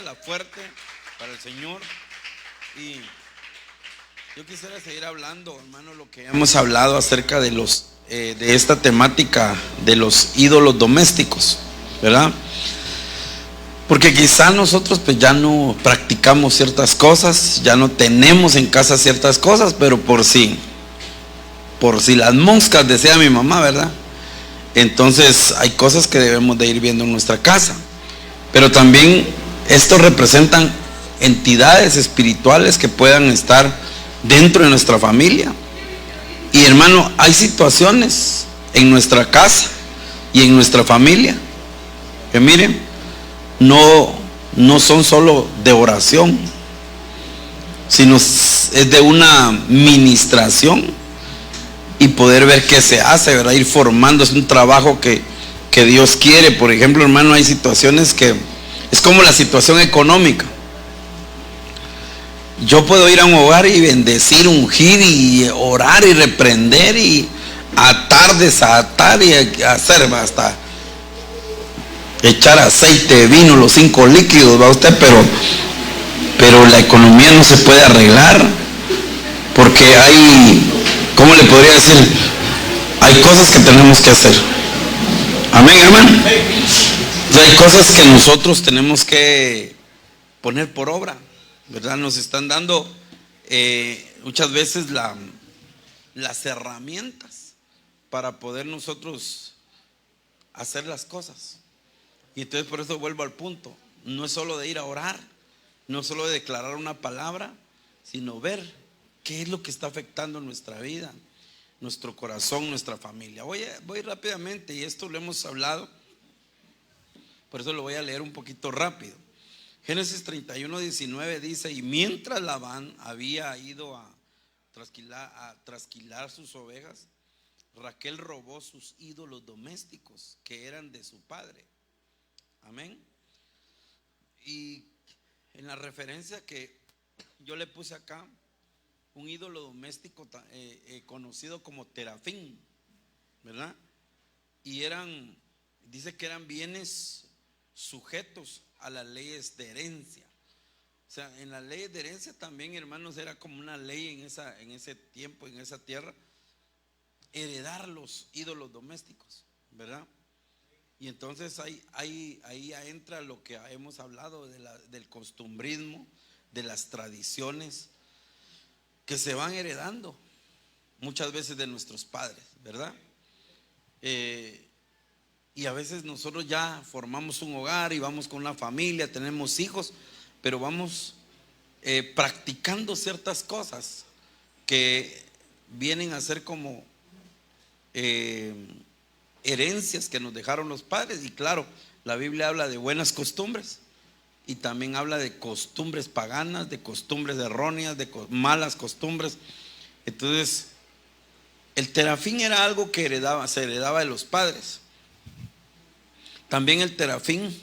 Démosela fuerte para el Señor. Y yo quisiera seguir hablando, hermano, lo que hemos hablado acerca de de esta temática de los ídolos domésticos, ¿verdad? Porque quizá nosotros pues ya no practicamos ciertas cosas, ya no tenemos en casa ciertas cosas, pero por si las moscas, decía mi mamá, ¿verdad? Entonces hay cosas que debemos de ir viendo en nuestra casa. Pero también estos representan entidades espirituales que puedan estar dentro de nuestra familia. Y hermano, hay situaciones en nuestra casa y en nuestra familia que miren, no son solo de oración, sino es de una ministración y poder ver qué se hace, ¿verdad? Ir formando, es un trabajo que Dios quiere. Por ejemplo, hermano, hay situaciones que es como la situación económica. Yo puedo ir a un hogar y bendecir, ungir y orar y reprender y atar, desatar y hacer hasta echar aceite, vino, los 5 líquidos, va usted, pero la economía no se puede arreglar porque hay, ¿cómo le podría decir? Hay cosas que tenemos que hacer. Amén, hermano. Hay cosas que nosotros tenemos que poner por obra, ¿verdad? Nos están dando muchas veces las herramientas para poder nosotros hacer las cosas. Y entonces por eso vuelvo al punto. No es solo de ir a orar, no es solo de declarar una palabra, sino ver qué es lo que está afectando nuestra vida, nuestro corazón, nuestra familia. Voy rápidamente, y esto lo hemos hablado, por eso lo voy a leer un poquito rápido. Génesis 31:19 dice: y mientras Labán había ido a trasquilar sus ovejas, Raquel robó sus ídolos domésticos que eran de su padre. Amén. Y en la referencia que yo le puse acá, un ídolo doméstico conocido como terafín, ¿verdad? Y dice que eran bienes sujetos a las leyes de herencia. O sea, en las leyes de herencia también, hermanos, era como una ley en ese tiempo, en esa tierra, heredar los ídolos domésticos, ¿verdad? Y entonces ahí entra lo que hemos hablado del costumbrismo, de las tradiciones que se van heredando muchas veces de nuestros padres, ¿verdad? Y a veces nosotros ya formamos un hogar y vamos con una familia, tenemos hijos, pero vamos practicando ciertas cosas que vienen a ser como herencias que nos dejaron los padres. Y claro, la Biblia habla de buenas costumbres y también habla de costumbres paganas, de costumbres erróneas, de malas costumbres. Entonces, el terafín era algo que se heredaba de los padres. También el terafín,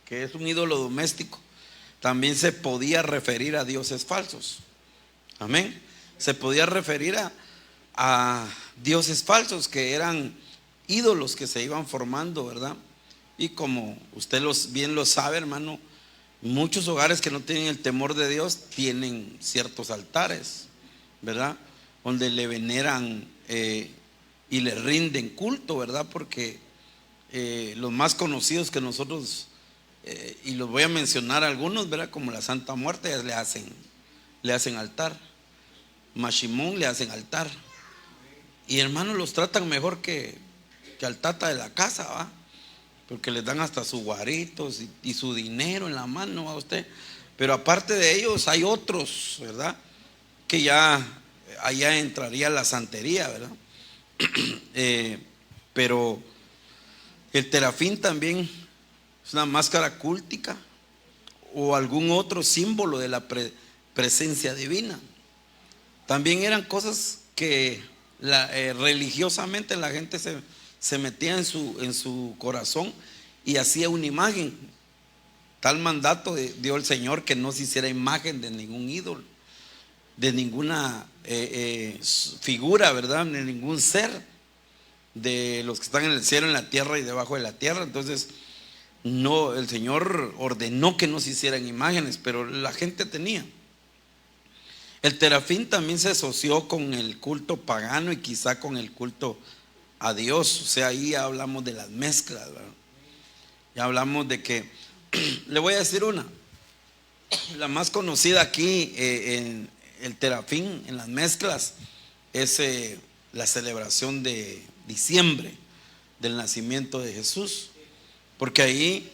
que es un ídolo doméstico, también se podía referir a dioses falsos. Amén. Se podía referir a dioses falsos, que eran ídolos que se iban formando, ¿verdad? Y como usted bien lo sabe, hermano, muchos hogares que no tienen el temor de Dios tienen ciertos altares, ¿verdad? Donde le veneran y le rinden culto, ¿verdad? Porque los más conocidos que nosotros, y los voy a mencionar algunos, ¿verdad? Como la Santa Muerte, le hacen altar. Mashimón le hacen altar. Y hermanos, los tratan mejor que al tata de la casa, ¿va? Porque les dan hasta sus guaritos y su dinero en la mano a usted. Pero aparte de ellos hay otros, ¿verdad? Que ya allá entraría la santería, ¿verdad? Pero el terafín también es una máscara cultica o algún otro símbolo de la presencia divina. También eran cosas que religiosamente la gente se metía en su corazón y hacía una imagen. Tal mandato dio el Señor que no se hiciera imagen de ningún ídolo, de ninguna figura, ¿verdad? De ningún ser de los que están en el cielo, en la tierra y debajo de la tierra. Entonces No, el Señor ordenó que no se hicieran imágenes, pero la gente tenía. El terafín también se asoció con el culto pagano y quizá con el culto a Dios. O sea, ahí ya hablamos de las mezclas, ¿verdad? Ya hablamos de que, le voy a decir una, la más conocida aquí en el terafín, en las mezclas, es la celebración de diciembre del nacimiento de Jesús. Porque ahí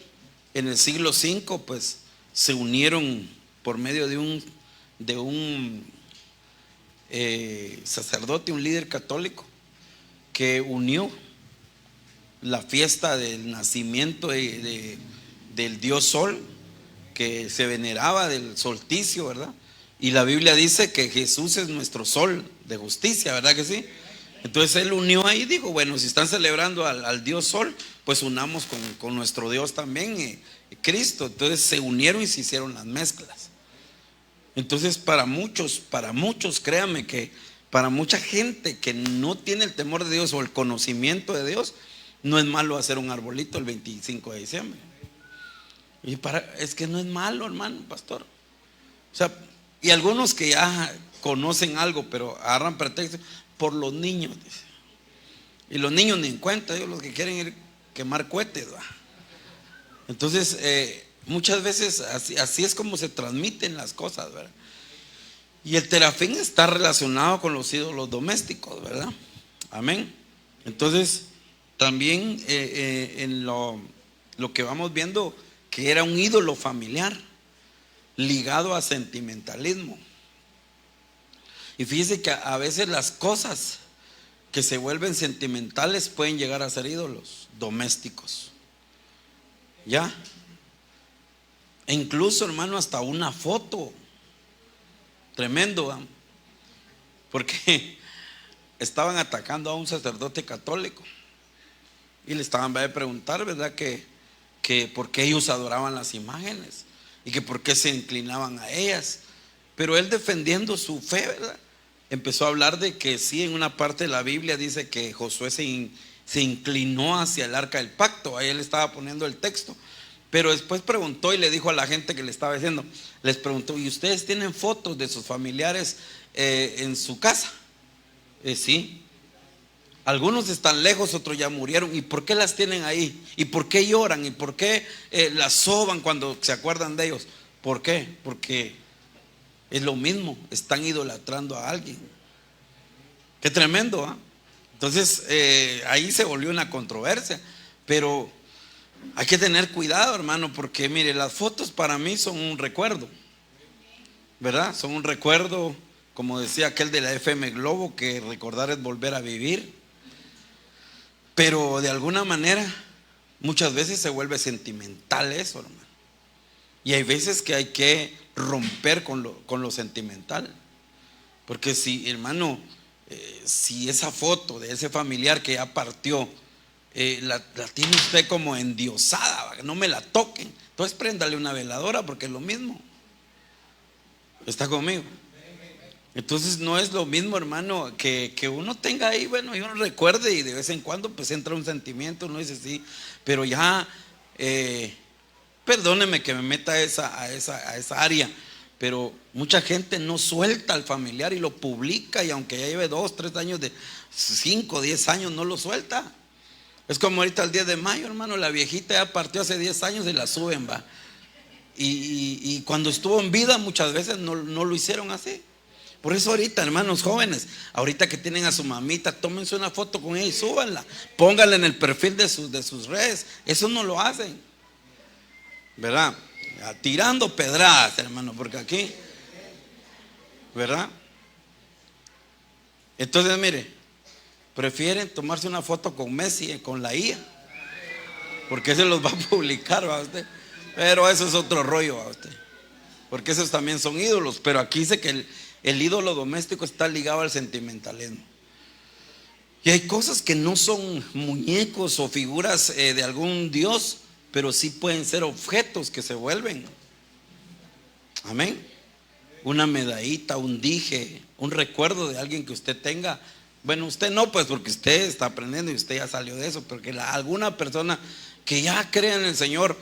en el siglo V pues se unieron por medio de un sacerdote, un líder católico, que unió la fiesta del nacimiento del dios Sol, que se veneraba, del solsticio, ¿verdad? Y la Biblia dice que Jesús es nuestro sol de justicia, ¿verdad que sí? Entonces él unió ahí, dijo, bueno, si están celebrando al dios Sol, pues unamos con nuestro Dios también, Cristo. Entonces se unieron y se hicieron las mezclas. Entonces para muchos, créanme que para mucha gente que no tiene el temor de Dios o el conocimiento de Dios, no es malo hacer un arbolito el 25 de diciembre. Es que no es malo, hermano, pastor. O sea, y algunos que ya conocen algo, pero agarran pretexto por los niños, dice. Y los niños ni en cuenta, ellos los que quieren ir quemar cohetes, ¿va? Entonces, muchas veces así es como se transmiten las cosas, ¿verdad? Y el terafín está relacionado con los ídolos domésticos, ¿verdad? Amén. Entonces, también en lo que vamos viendo, que era un ídolo familiar ligado a sentimentalismo. Y fíjese que a veces las cosas que se vuelven sentimentales pueden llegar a ser ídolos domésticos. ¿Ya? E incluso, hermano, hasta una foto. Tremendo, ¿eh? Porque estaban atacando a un sacerdote católico y le estaban a preguntar, ¿verdad? Que por qué ellos adoraban las imágenes y que por qué se inclinaban a ellas. Pero él, defendiendo su fe, ¿verdad?, empezó a hablar de que sí, en una parte de la Biblia dice que Josué se inclinó hacia el arca del pacto. Ahí él estaba poniendo el texto. Pero después preguntó y le dijo a la gente que le estaba diciendo, les preguntó, ¿y ustedes tienen fotos de sus familiares en su casa? Sí. Algunos están lejos, otros ya murieron. ¿Y por qué las tienen ahí? ¿Y por qué lloran? ¿Y por qué las soban cuando se acuerdan de ellos? ¿Por qué? Porque es lo mismo, están idolatrando a alguien. Qué tremendo, ¿eh? Entonces ahí se volvió una controversia. Pero hay que tener cuidado, hermano, porque mire, las fotos para mí son un recuerdo, ¿verdad? Son un recuerdo, como decía aquel de la FM Globo, que recordar es volver a vivir. Pero de alguna manera muchas veces se vuelve sentimental eso, hermano. Y hay veces que hay que romper con lo sentimental. Porque si, hermano, si esa foto de ese familiar que ya partió, la tiene usted como endiosada, no me la toquen, entonces préndale una veladora, porque es lo mismo. ¿Está conmigo? Entonces no es lo mismo, hermano, que uno tenga ahí, bueno, y uno recuerde, y de vez en cuando pues entra un sentimiento, uno dice sí, pero ya perdóneme que me meta a esa área, pero mucha gente no suelta al familiar y lo publica, y aunque ya lleve 2, 3 años, de 5, 10 años, no lo suelta. Es como ahorita el 10 de mayo, hermano, la viejita ya partió hace 10 años y la suben, va. Y cuando estuvo en vida muchas veces no lo hicieron así. Por eso ahorita, hermanos jóvenes, ahorita que tienen a su mamita, tómense una foto con ella y súbanla, pónganla en el perfil de sus redes. Eso no lo hacen, ¿verdad? Tirando pedradas, hermano, porque aquí, ¿verdad? Entonces, mire, prefieren tomarse una foto con Messi, con la IA, porque se los va a publicar, ¿va usted? Pero eso es otro rollo, ¿va usted? Porque esos también son ídolos. Pero aquí dice que el ídolo doméstico está ligado al sentimentalismo. Y hay cosas que no son muñecos o figuras de algún dios, pero sí pueden ser objetos que se vuelven. Amén. Una medallita, un dije, un recuerdo de alguien que usted tenga. Bueno, usted no, pues porque usted está aprendiendo y usted ya salió de eso, porque alguna persona que ya crea en el Señor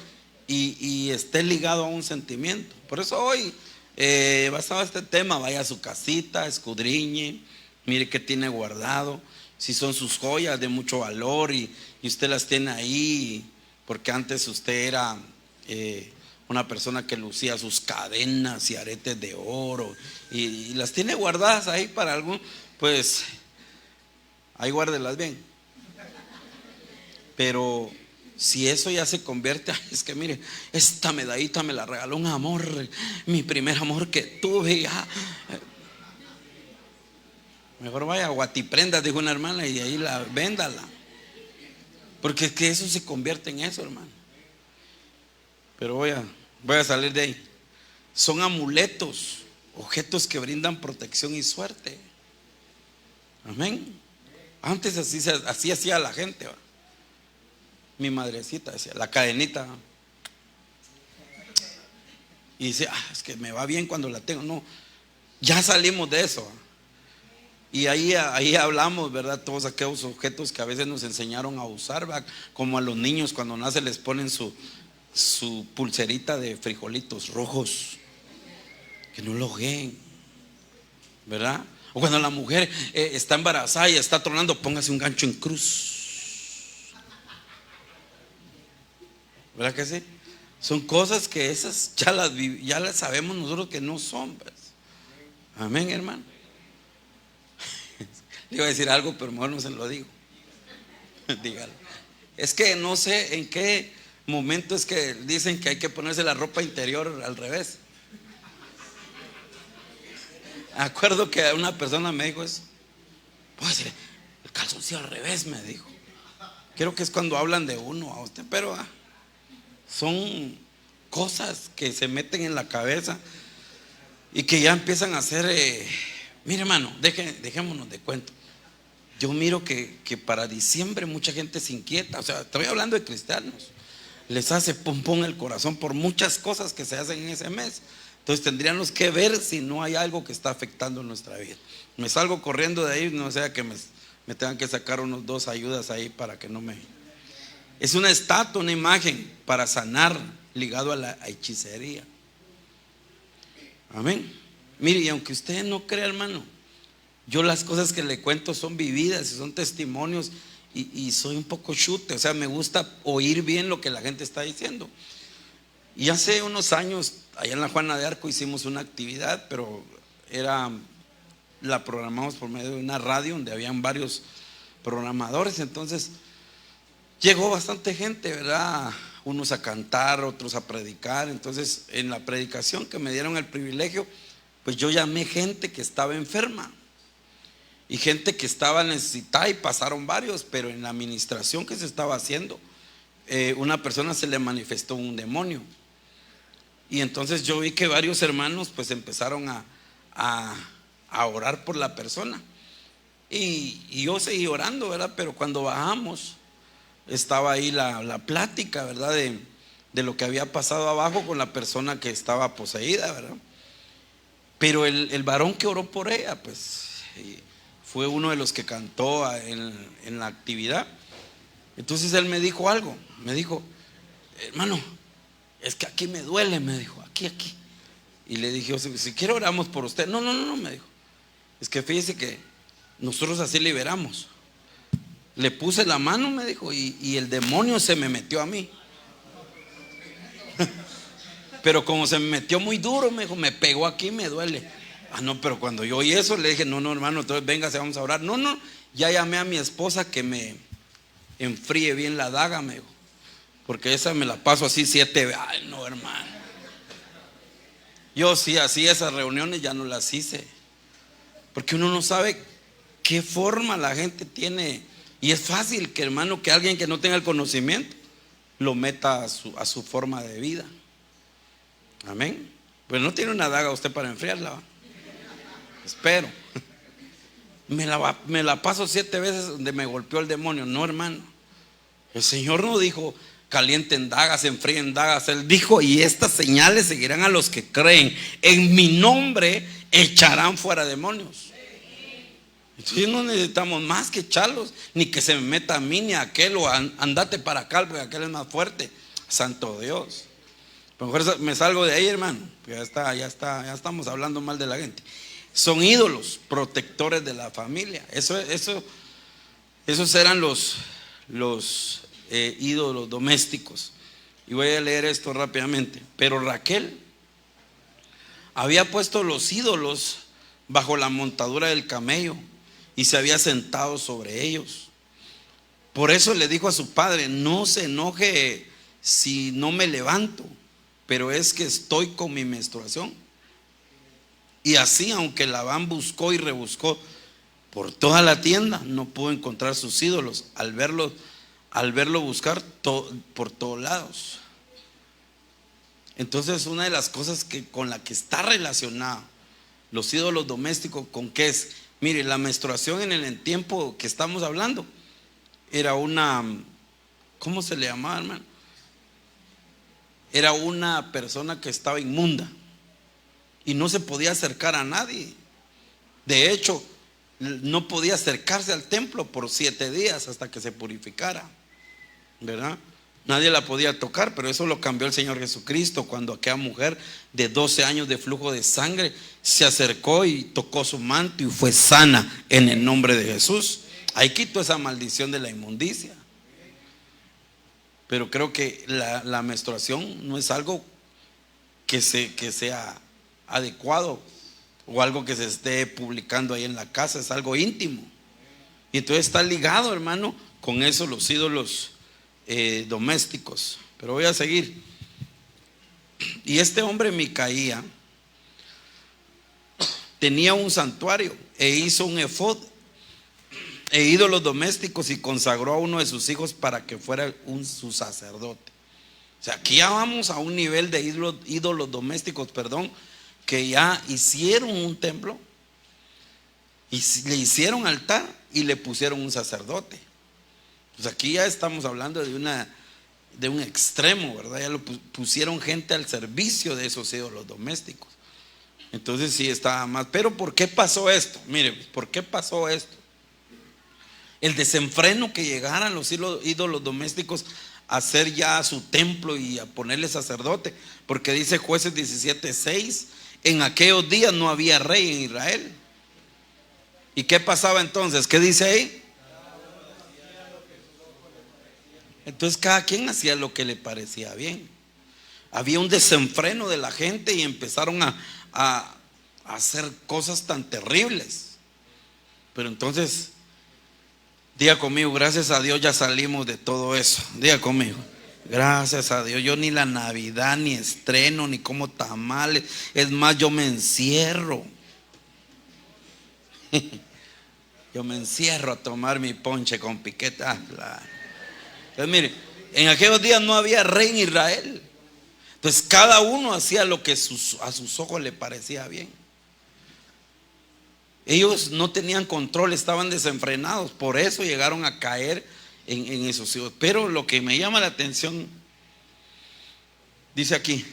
y esté ligado a un sentimiento. Por eso hoy, basado en este tema, vaya a su casita, escudriñe, mire qué tiene guardado, si son sus joyas de mucho valor y usted las tiene ahí, porque antes usted era una persona que lucía sus cadenas y aretes de oro y las tiene guardadas ahí para algún, pues ahí guárdelas bien. Pero si eso ya se convierte, es que mire, esta medallita me la regaló un amor, mi primer amor que tuve, ya. Mejor vaya a Guatiprendas, dijo una hermana, y de ahí véndala. Porque es que eso se convierte en eso, hermano. Pero voy a salir de ahí. Son amuletos, objetos que brindan protección y suerte. Amén. Antes así hacía la gente, ¿va? Mi madrecita decía, la cadenita. Y dice, es que me va bien cuando la tengo. No, ya salimos de eso, ¿va? Y ahí hablamos, ¿verdad? Todos aquellos objetos que a veces nos enseñaron a usar, ¿verdad? Como a los niños cuando nacen les ponen su pulserita de frijolitos rojos, que no lo ven, ¿verdad? O cuando la mujer está embarazada y está tronando, póngase un gancho en cruz, ¿verdad que sí? Son cosas que esas ya las sabemos nosotros que no son, ¿verdad? Amén, hermano. Le iba a decir algo, pero mejor no se lo digo. Dígalo. Es que no sé en qué momento es que dicen que hay que ponerse la ropa interior al revés. Acuerdo que una persona me dijo eso. Pues el calzoncillo al revés, me dijo. Creo que es cuando hablan de uno a usted, pero son cosas que se meten en la cabeza y que ya empiezan a hacer. Mire, hermano, dejémonos de cuento. Yo miro que para diciembre mucha gente se inquieta. O sea, estoy hablando de cristianos. Les hace pum pum el corazón por muchas cosas que se hacen en ese mes. Entonces tendríamos que ver si no hay algo que está afectando nuestra vida. Me salgo corriendo de ahí, no sea que me tengan que sacar unos 2 ayudas ahí para que no me. Es una estatua, una imagen para sanar, ligado a la hechicería. Amén. Mire, y aunque usted no crea, hermano, yo las cosas que le cuento son vividas y son testimonios y soy un poco chute, o sea, me gusta oír bien lo que la gente está diciendo. Y hace unos años, allá en la Juana de Arco hicimos una actividad, pero la programamos por medio de una radio donde habían varios programadores. Entonces llegó bastante gente, ¿verdad? Unos a cantar, otros a predicar. Entonces en la predicación que me dieron el privilegio, pues yo llamé gente que estaba enferma y gente que estaba necesitada, y pasaron varios, pero en la administración que se estaba haciendo, una persona se le manifestó un demonio. Y entonces yo vi que varios hermanos pues empezaron a orar por la persona. Y yo seguí orando, ¿verdad? Pero cuando bajamos, estaba ahí la plática, ¿verdad? De lo que había pasado abajo con la persona que estaba poseída, ¿verdad? Pero el varón que oró por ella, pues fue uno de los que cantó en la actividad. Entonces él me dijo algo, me dijo, hermano, es que aquí me duele, me dijo, aquí. Y le dije, si quiere oramos por usted. No, me dijo, es que fíjese que nosotros así liberamos. Le puse la mano, me dijo, y el demonio se me metió a mí. Pero como se me metió muy duro, me dijo, me pegó aquí, me duele. No, pero cuando yo oí eso, le dije, no, hermano, entonces véngase, vamos a orar. No, ya llamé a mi esposa que me enfríe bien la daga, me dijo, porque esa me la paso así 7 veces. Ay, no, hermano. Yo sí, así esas reuniones ya no las hice, porque uno no sabe qué forma la gente tiene. Y es fácil que, hermano, que alguien que no tenga el conocimiento lo meta a su forma de vida. Amén. Pues no tiene una daga usted para enfriarla, ¿va? Espero. Me la paso 7 veces donde me golpeó el demonio. No, hermano, el Señor no dijo calienten dagas, enfríen dagas. Él dijo, y estas señales seguirán a los que creen, en mi nombre echarán fuera demonios. Entonces no necesitamos más que echarlos, ni que se me meta a mí ni a aquel, o andate para acá porque aquel es más fuerte. Santo Dios. Mejor me salgo de ahí, hermano. Ya estamos hablando mal de la gente. Son ídolos protectores de la familia. Esos eran los ídolos domésticos. Y voy a leer esto rápidamente. Pero Raquel había puesto los ídolos bajo la montadura del camello y se había sentado sobre ellos. Por eso le dijo a su padre: no se enoje si no me levanto, pero es que estoy con mi menstruación. Y así, aunque Labán buscó y rebuscó por toda la tienda, no pudo encontrar sus ídolos. Al verlo buscar por todos lados. Entonces, una de las cosas con la que está relacionado los ídolos domésticos, ¿con qué es? Mire, la menstruación en el tiempo que estamos hablando era una, ¿cómo se le llamaba, hermano? Era una persona que estaba inmunda y no se podía acercar a nadie. De hecho, no podía acercarse al templo por 7 días hasta que se purificara, ¿verdad? Nadie la podía tocar, pero eso lo cambió el Señor Jesucristo cuando aquella mujer de 12 años de flujo de sangre se acercó y tocó su manto y fue sana en el nombre de Jesús. Ahí quitó esa maldición de la inmundicia. Pero creo que la menstruación no es algo que sea adecuado o algo que se esté publicando ahí en la casa, es algo íntimo. Y entonces está ligado, hermano, con eso los ídolos domésticos. Pero voy a seguir. Y este hombre Micaía tenía un santuario e hizo un efod e ídolos domésticos y consagró a uno de sus hijos para que fuera su sacerdote. O sea, aquí ya vamos a un nivel de ídolos domésticos, que ya hicieron un templo y le hicieron altar y le pusieron un sacerdote. Pues aquí ya estamos hablando de un extremo, ¿verdad? Ya lo pusieron gente al servicio de esos ídolos domésticos. Entonces sí estaba más. Pero ¿por qué pasó esto? Mire, ¿por qué pasó esto? El desenfreno que llegaran los ídolos domésticos a hacer ya su templo y a ponerle sacerdote. Porque dice Jueces 17:6: en aquellos días no había rey en Israel. ¿Y qué pasaba entonces? ¿Qué dice ahí? Entonces cada quien hacía lo que le parecía bien. Había un desenfreno de la gente y empezaron a hacer cosas tan terribles. Pero entonces, diga conmigo: gracias a Dios ya salimos de todo eso. Diga conmigo: gracias a Dios. Yo ni la Navidad, ni estreno, ni como tamales. Es más, yo me encierro. Yo me encierro a tomar mi ponche con piqueta. Entonces mire, en aquellos días no había rey en Israel. Entonces cada uno hacía lo que a sus ojos le parecía bien. Ellos no tenían control, estaban desenfrenados. Por eso llegaron a caer en esos hijos. Pero lo que me llama la atención, dice aquí,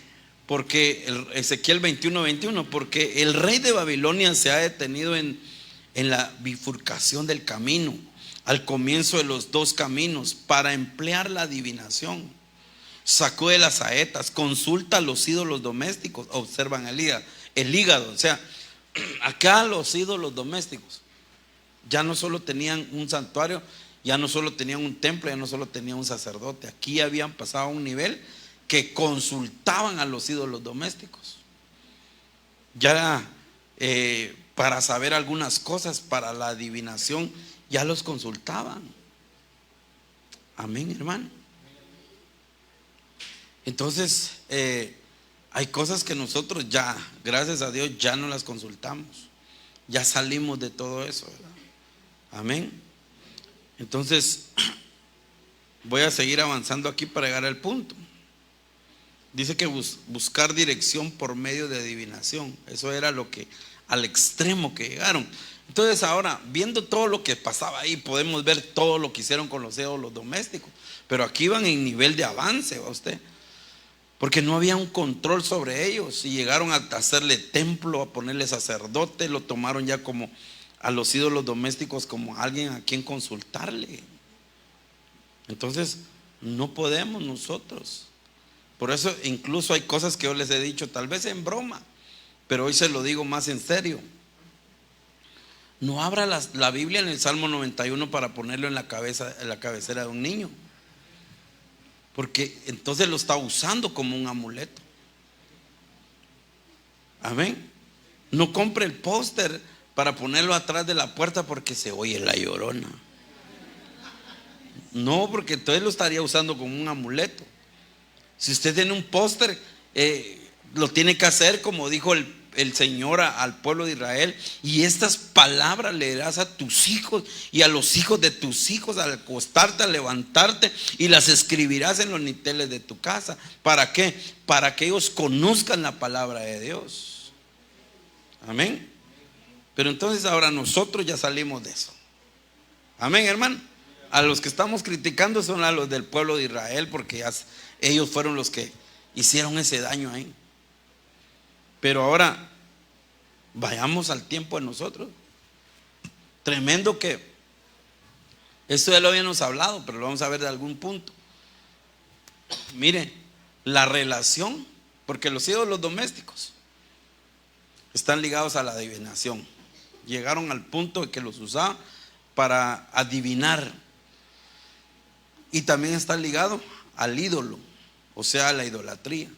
porque Ezequiel 21:21, porque el rey de Babilonia se ha detenido en la bifurcación del camino, al comienzo de los 2 caminos, para emplear la adivinación. Sacude las saetas, consulta los ídolos domésticos, observan el hígado. O sea, acá los ídolos domésticos ya no solo tenían un santuario, ya no solo tenían un templo, ya no solo tenían un sacerdote. Aquí habían pasado a un nivel que consultaban a los ídolos domésticos. Ya para saber algunas cosas, para la adivinación, ya los consultaban. Amén, hermano. Entonces hay cosas que nosotros ya, gracias a Dios, ya no las consultamos. Ya salimos de todo eso, ¿verdad? Amén. Entonces voy a seguir avanzando aquí para llegar al punto. Dice que buscar dirección por medio de adivinación. Eso era lo que, al extremo que llegaron. Entonces ahora, viendo todo lo que pasaba ahí, podemos ver todo lo que hicieron con los ídolos domésticos. Pero aquí van en nivel de avance, ¿va usted? Porque no había un control sobre ellos y llegaron a hacerle templo, a ponerle sacerdote, lo tomaron ya como a los ídolos domésticos como alguien a quien consultarle. Entonces no podemos nosotros. Por eso incluso hay cosas que yo les he dicho, tal vez en broma, pero hoy se lo digo más en serio. No abra la Biblia en el Salmo 91 para ponerlo en la cabecera de un niño, porque entonces lo está usando como un amuleto. Amén. No compre el póster para ponerlo atrás de la puerta porque se oye la llorona. No, porque entonces lo estaría usando como un amuleto. Si usted tiene un póster, lo tiene que hacer como dijo el Señor al pueblo de Israel. Y estas palabras leerás a tus hijos y a los hijos de tus hijos al acostarte, al levantarte, y las escribirás en los dinteles de tu casa. ¿Para qué? Para que ellos conozcan la palabra de Dios. Amén. Pero entonces ahora nosotros ya salimos de eso. Amén, hermano. A los que estamos criticando son a los del pueblo de Israel, porque ellos fueron los que hicieron ese daño ahí. Pero ahora vayamos al tiempo de nosotros. Tremendo que esto ya lo habíamos hablado, pero lo vamos a ver de algún punto. Mire, la relación, porque los ídolos domésticos están ligados a la adivinación. Llegaron al punto de que los usaban para adivinar. Y también está ligado al ídolo, o sea, a la idolatría.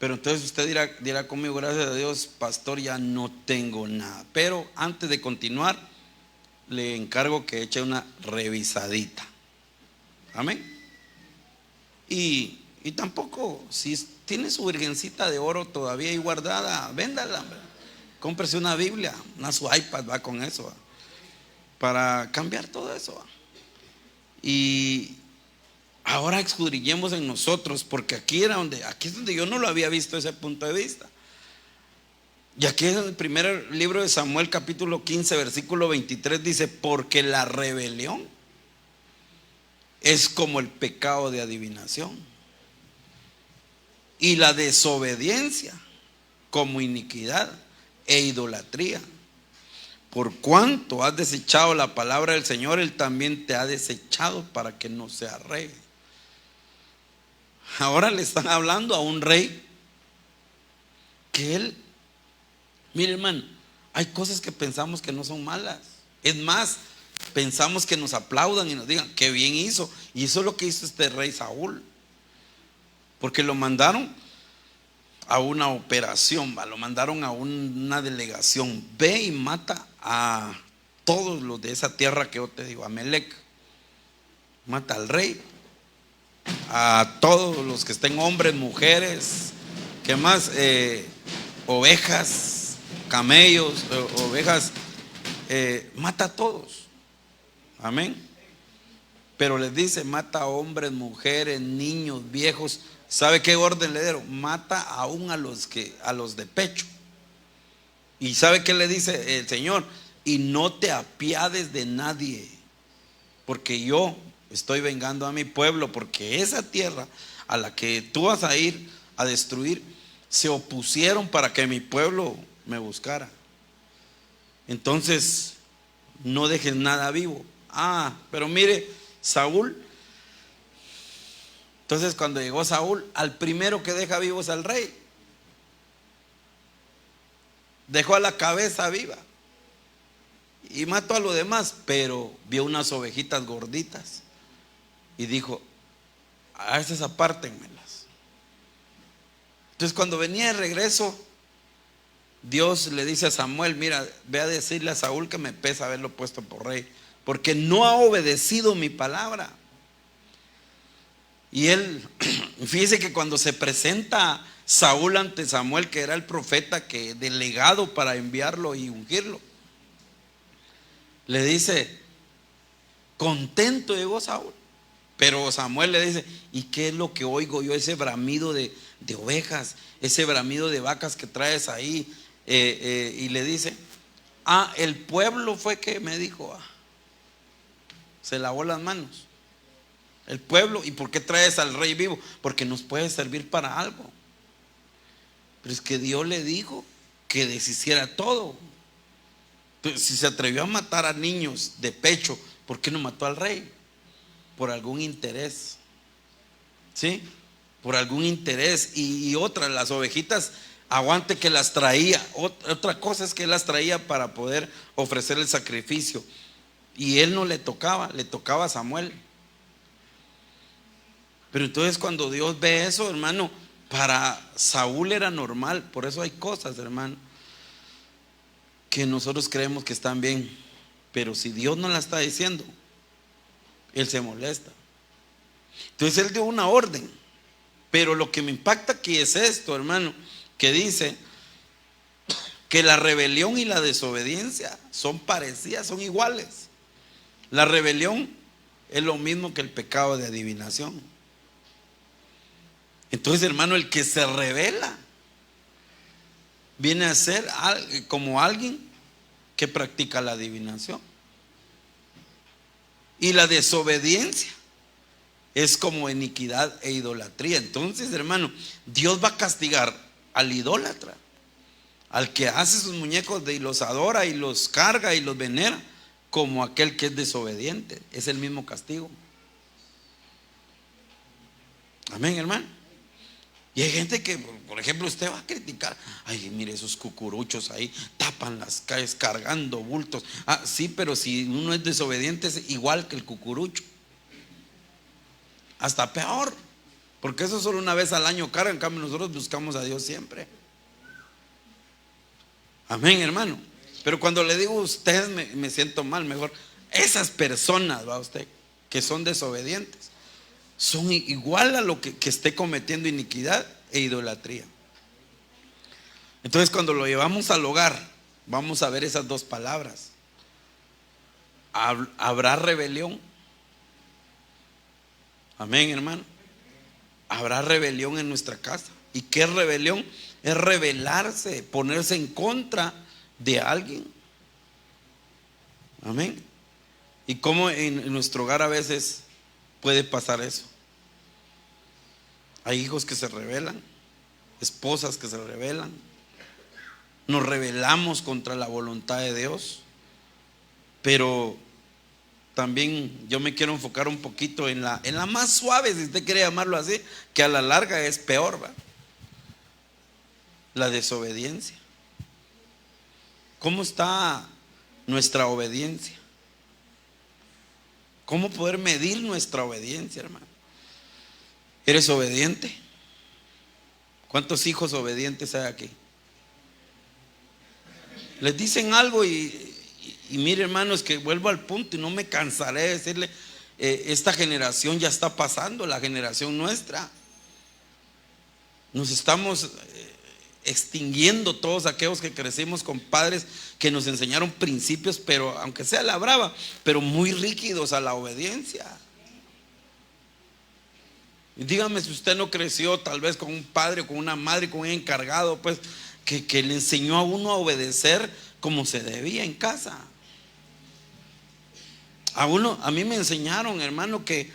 Pero entonces usted dirá conmigo, gracias a Dios, pastor, ya no tengo nada. Pero antes de continuar, le encargo que eche una revisadita. Amén. Y tampoco, si tiene su virgencita de oro todavía ahí guardada, véndala. Cómprese una Biblia, su iPad, va con eso, ¿va? Para cambiar todo eso, ¿va? Y ahora escudriñemos en nosotros, porque aquí es donde yo no lo había visto ese punto de vista. Y aquí en el primer libro de Samuel, capítulo 15, versículo 23, dice: porque la rebelión es como el pecado de adivinación, y la desobediencia como iniquidad e idolatría. Por cuanto has desechado la palabra del Señor, Él también te ha desechado para que no sea rey. Ahora le están hablando a un rey que él, mire, hermano, hay cosas que pensamos que no son malas. Es más, pensamos que nos aplaudan y nos digan qué bien hizo. Y eso es lo que hizo este rey Saúl, porque lo mandaron a una operación, lo mandaron a una delegación: ve y mata a todos los de esa tierra que yo te digo, a Amelec. Mata al rey, a todos los que estén, hombres, mujeres, ¿qué más? Ovejas, camellos, ovejas, mata a todos. Amén. Pero les dice: mata a hombres, mujeres, niños, viejos. ¿Sabe qué orden le dieron? Mata aún a los de pecho. ¿Y sabe qué le dice el Señor? Y no te apiades de nadie, porque yo estoy vengando a mi pueblo, porque esa tierra a la que tú vas a ir a destruir, se opusieron para que mi pueblo me buscara. Entonces no dejes nada vivo. Pero mire, Saúl, entonces cuando llegó Saúl, al primero que deja vivo es al rey. Dejó a la cabeza viva y mató a los demás, pero vio unas ovejitas gorditas y dijo: a esas apártenmelas. Entonces cuando venía de regreso, Dios le dice a Samuel: mira, ve a decirle a Saúl que me pesa haberlo puesto por rey, porque no ha obedecido mi palabra. Y él, fíjese que cuando se presenta Saúl ante Samuel, que era el profeta que delegado para enviarlo y ungirlo, le dice: contento llegó Saúl. Pero Samuel le dice: ¿y qué es lo que oigo yo? Ese bramido de ovejas, ese bramido de vacas que traes ahí. Y le dice: el pueblo fue que me dijo. Se lavó las manos el pueblo. ¿Y por qué traes al rey vivo? Porque nos puede servir para algo. Pero es que Dios le dijo que deshiciera todo. Entonces, si se atrevió a matar a niños de pecho, ¿por qué no mató al rey? Por algún interés. ¿Sí? Por algún interés. Y otra, las ovejitas, aguante que las traía. Otra cosa es que las traía para poder ofrecer el sacrificio. Y él no le tocaba a Samuel. Pero entonces cuando Dios ve eso, hermano, para Saúl era normal. Por eso hay cosas, hermano, que nosotros creemos que están bien. Pero si Dios no la está diciendo, él se molesta. Entonces él dio una orden. Pero lo que me impacta aquí es esto, hermano, que dice que la rebelión y la desobediencia son parecidas, son iguales. La rebelión es lo mismo que el pecado de adivinación. Entonces, hermano, el que se rebela viene a ser como alguien que practica la adivinación. Y la desobediencia es como iniquidad e idolatría. Entonces, hermano, Dios va a castigar al idólatra, al que hace sus muñecos y los adora y los carga y los venera, como aquel que es desobediente. Es el mismo castigo. Amén, hermano. Y hay gente que, por ejemplo, usted va a criticar: ay, mire esos cucuruchos ahí, tapan las calles cargando bultos. Sí, pero si uno es desobediente es igual que el cucurucho, hasta peor, porque eso solo una vez al año carga. En cambio nosotros buscamos a Dios siempre. Amén, hermano. Pero cuando le digo a usted, me siento mal. Mejor esas personas, va usted, que son desobedientes, son igual a lo que esté cometiendo iniquidad e idolatría. Entonces, cuando lo llevamos al hogar, vamos a ver esas dos palabras. Habrá rebelión. Amén, hermano. Habrá rebelión en nuestra casa. ¿Y qué es rebelión? Es rebelarse, ponerse en contra de alguien. Amén. ¿Y cómo en nuestro hogar a veces puede pasar eso? Hay hijos que se rebelan, esposas que se rebelan. Nos rebelamos contra la voluntad de Dios. Pero también yo me quiero enfocar un poquito en la más suave, si usted quiere llamarlo así, que a la larga es peor, ¿va? La desobediencia. ¿Cómo está nuestra obediencia? ¿Cómo poder medir nuestra obediencia, hermano? ¿Eres obediente? ¿Cuántos hijos obedientes hay aquí? Les dicen algo y mire, hermano, es que vuelvo al punto y no me cansaré de decirle, esta generación ya está pasando, la generación nuestra. Nos estamos extinguiendo todos aquellos que crecimos con padres que nos enseñaron principios, pero aunque sea la brava, pero muy rígidos a la obediencia. Y dígame si usted no creció tal vez con un padre, con una madre, con un encargado, pues que le enseñó a uno a obedecer como se debía en casa. A mí me enseñaron, hermano, que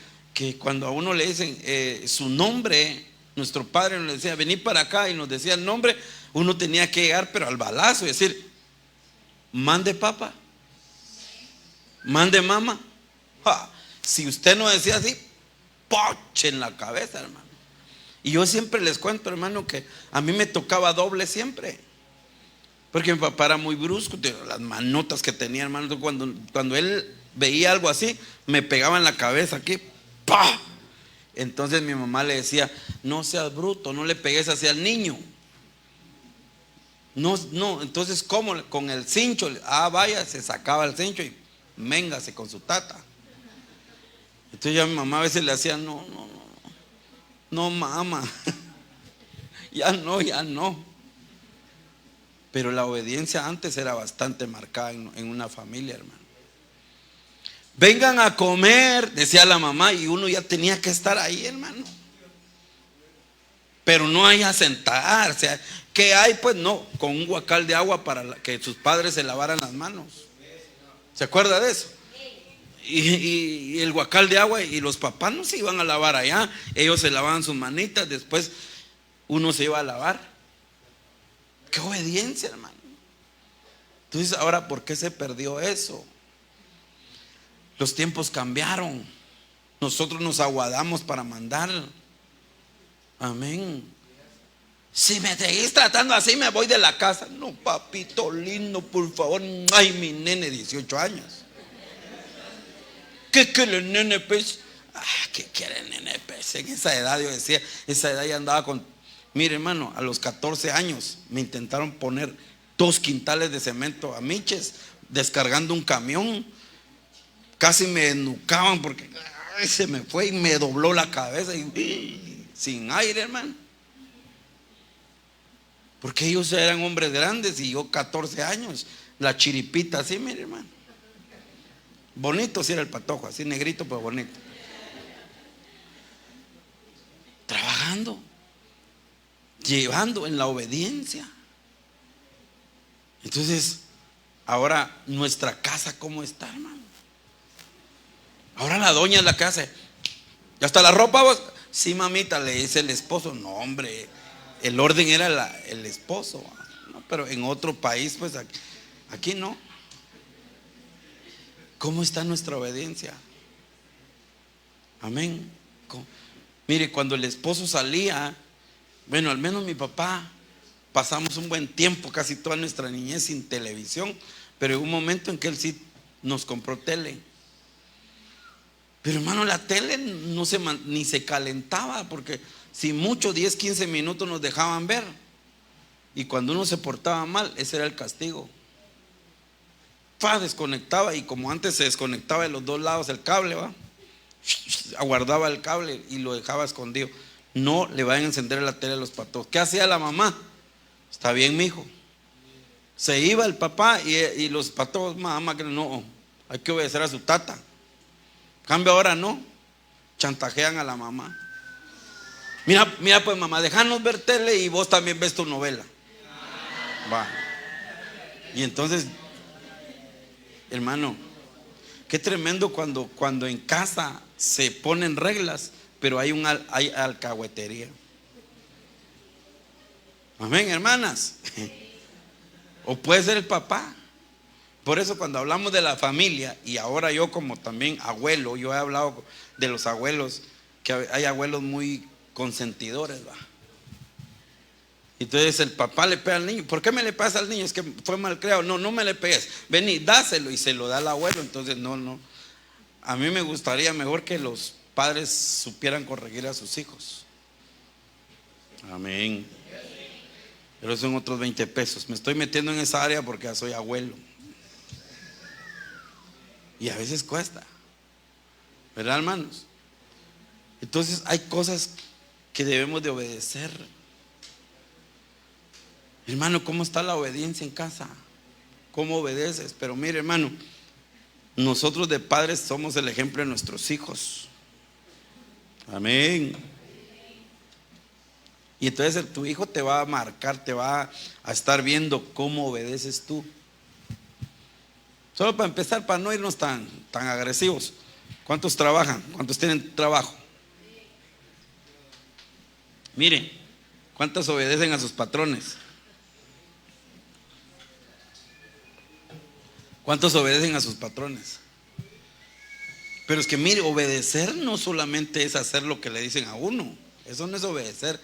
cuando a uno le dicen su nombre, nuestro padre nos decía: vení para acá, y nos decía el nombre, uno tenía que llegar pero al balazo y decir: mande papá, mande mamá. Si usted no decía así, poche en la cabeza, hermano. Y yo siempre les cuento, hermano, que a mí me tocaba doble siempre, porque mi papá era muy brusco. Las manotas que tenía, hermano, cuando él veía algo así, me pegaba en la cabeza aquí, ¡pah! Entonces mi mamá le decía: no seas bruto, no le pegues así al niño. No, entonces ¿cómo? Con el cincho. Vaya, se sacaba el cincho y méngase con su tata. Entonces ya mi mamá a veces le hacía: no, mamá, ya no. Pero la obediencia antes era bastante marcada en una familia, hermano. Vengan a comer, decía la mamá, y uno ya tenía que estar ahí, hermano. Pero no hay a sentarse. ¿Qué hay? Pues no, con un guacal de agua para que sus padres se lavaran las manos. ¿Se acuerda de eso? Y el guacal de agua, y los papás no se iban a lavar allá, ellos se lavaban sus manitas, después uno se iba a lavar. ¡Qué obediencia, hermano! Entonces, ahora, ¿por qué se perdió eso? Los tiempos cambiaron. Nosotros nos aguadamos para mandar. Amén. Si me seguís tratando así, me voy de la casa. No, papito lindo, por favor. Ay, mi nene, 18 años. ¿Qué quiere el nene pez? ¿Qué quiere el nene pez? En esa edad, yo decía, esa edad ya andaba con... Mire, hermano, a los 14 años me intentaron poner 2 quintales de cemento a miches, descargando un camión. Casi me enucaban porque se me fue y me dobló la cabeza y sin aire, hermano. Porque ellos eran hombres grandes y yo 14 años. La chiripita así, mire, hermano. Bonito si era el patojo, así negrito pero bonito. Trabajando, llevando en la obediencia. Entonces, ahora nuestra casa, ¿cómo está, hermano? Ahora la doña es la que hace. ¿Ya está la ropa vos? Sí, mamita, le dice el esposo. No, hombre, el orden era el esposo, ¿no? Pero en otro país, pues aquí no. ¿Cómo está nuestra obediencia? Amén. Mire, cuando el esposo salía, bueno, al menos mi papá, pasamos un buen tiempo, casi toda nuestra niñez sin televisión, pero hubo un momento en que él sí nos compró tele. Pero hermano, la tele ni se calentaba, porque si mucho 10, 15 minutos nos dejaban ver. Y cuando uno se portaba mal, ese era el castigo. Desconectaba, y como antes se desconectaba de los dos lados el cable, aguardaba el cable y lo dejaba escondido. No le vayan a encender la tele a los patos. ¿Qué hacía la mamá? Está bien, mijo. Se iba el papá y los patos, mamá, que no, hay que obedecer a su tata. Cambio ahora no, chantajean a la mamá. Mira pues mamá, déjanos ver tele y vos también ves tu novela. Va. Y entonces, hermano, qué tremendo cuando en casa se ponen reglas, pero hay alcahuetería. Amén, hermanas. O puede ser el papá. Por eso cuando hablamos de la familia, y ahora yo como también abuelo, yo he hablado de los abuelos, que hay abuelos muy consentidores, va. Entonces el papá le pega al niño. ¿Por qué me le pasa al niño? Es que fue mal criado. No me le pegues. Vení, dáselo, y se lo da al abuelo. Entonces no. A mí me gustaría mejor que los padres supieran corregir a sus hijos. Amén. Pero son otros 20 pesos. Me estoy metiendo en esa área porque ya soy abuelo. Y a veces cuesta, ¿verdad, hermanos? Entonces hay cosas que debemos de obedecer. Hermano, ¿cómo está la obediencia en casa? ¿Cómo obedeces? Pero mire, hermano, nosotros de padres somos el ejemplo de nuestros hijos. Amén. Y entonces tu hijo te va a marcar, te va a estar viendo cómo obedeces tú. Solo para empezar, para no irnos tan agresivos. ¿Cuántos trabajan? ¿Cuántos tienen trabajo? Miren, ¿cuántos obedecen a sus patrones? ¿Cuántos obedecen a sus patrones? Pero es que mire, obedecer no solamente es hacer lo que le dicen a uno. Eso no es obedecer.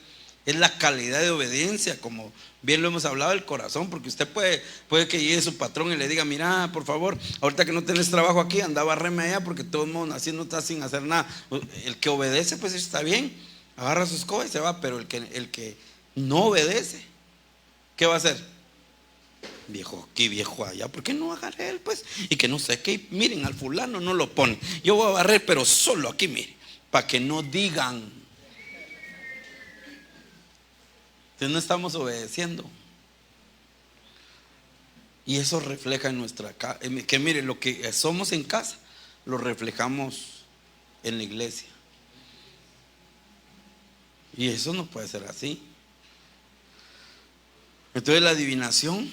Es la calidad de obediencia, como bien lo hemos hablado, del corazón. Porque usted puede que llegue su patrón y le diga: mira, por favor, ahorita que no tenés trabajo aquí, anda a barreme allá, porque todo el mundo así no está sin hacer nada. El que obedece, pues está bien, agarra sus escoba y se va. Pero el que no obedece, ¿qué va a hacer? Viejo aquí, viejo allá, ¿por qué no agarre él, pues? Y que no sé qué, miren, al fulano no lo pone. Yo voy a barrer, pero solo aquí, mire, para que no digan. Entonces no estamos obedeciendo. Y eso refleja en nuestra casa. Que mire, lo que somos en casa, lo reflejamos en la iglesia. Y eso no puede ser así. Entonces la adivinación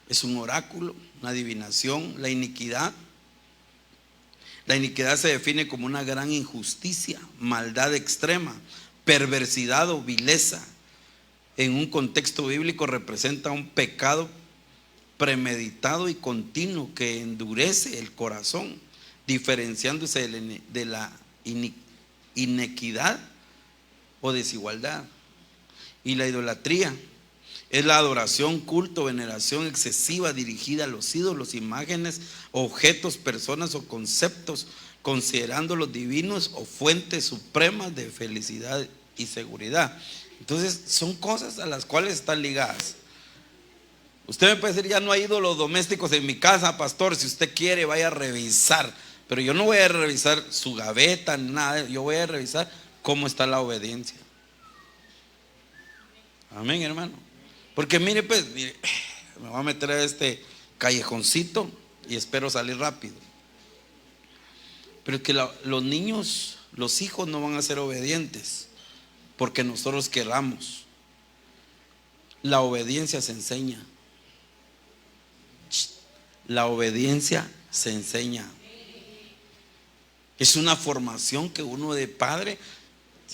es un oráculo, una adivinación. La iniquidad se define como una gran injusticia, maldad extrema, perversidad o vileza. en un contexto bíblico representa un pecado premeditado y continuo que endurece el corazón, diferenciándose de la inequidad o desigualdad. Y la idolatría es la adoración, culto, veneración excesiva dirigida a los ídolos, imágenes, objetos, personas o conceptos, considerándolos divinos o fuentes supremas de felicidad y seguridad. Entonces son cosas a las cuales están ligadas. Usted me puede decir, ya no hay ídolos domésticos en mi casa, pastor. Si usted quiere, vaya a revisar. Pero yo no voy a revisar su gaveta, nada. Yo voy a revisar cómo está la obediencia. Amén, hermano. Porque mire, pues, mire, me voy a meter a este callejoncito y espero salir rápido. Pero es que los niños, los hijos no van a ser obedientes porque nosotros queramos. La obediencia se enseña. La obediencia se enseña. Es una formación que uno de padre,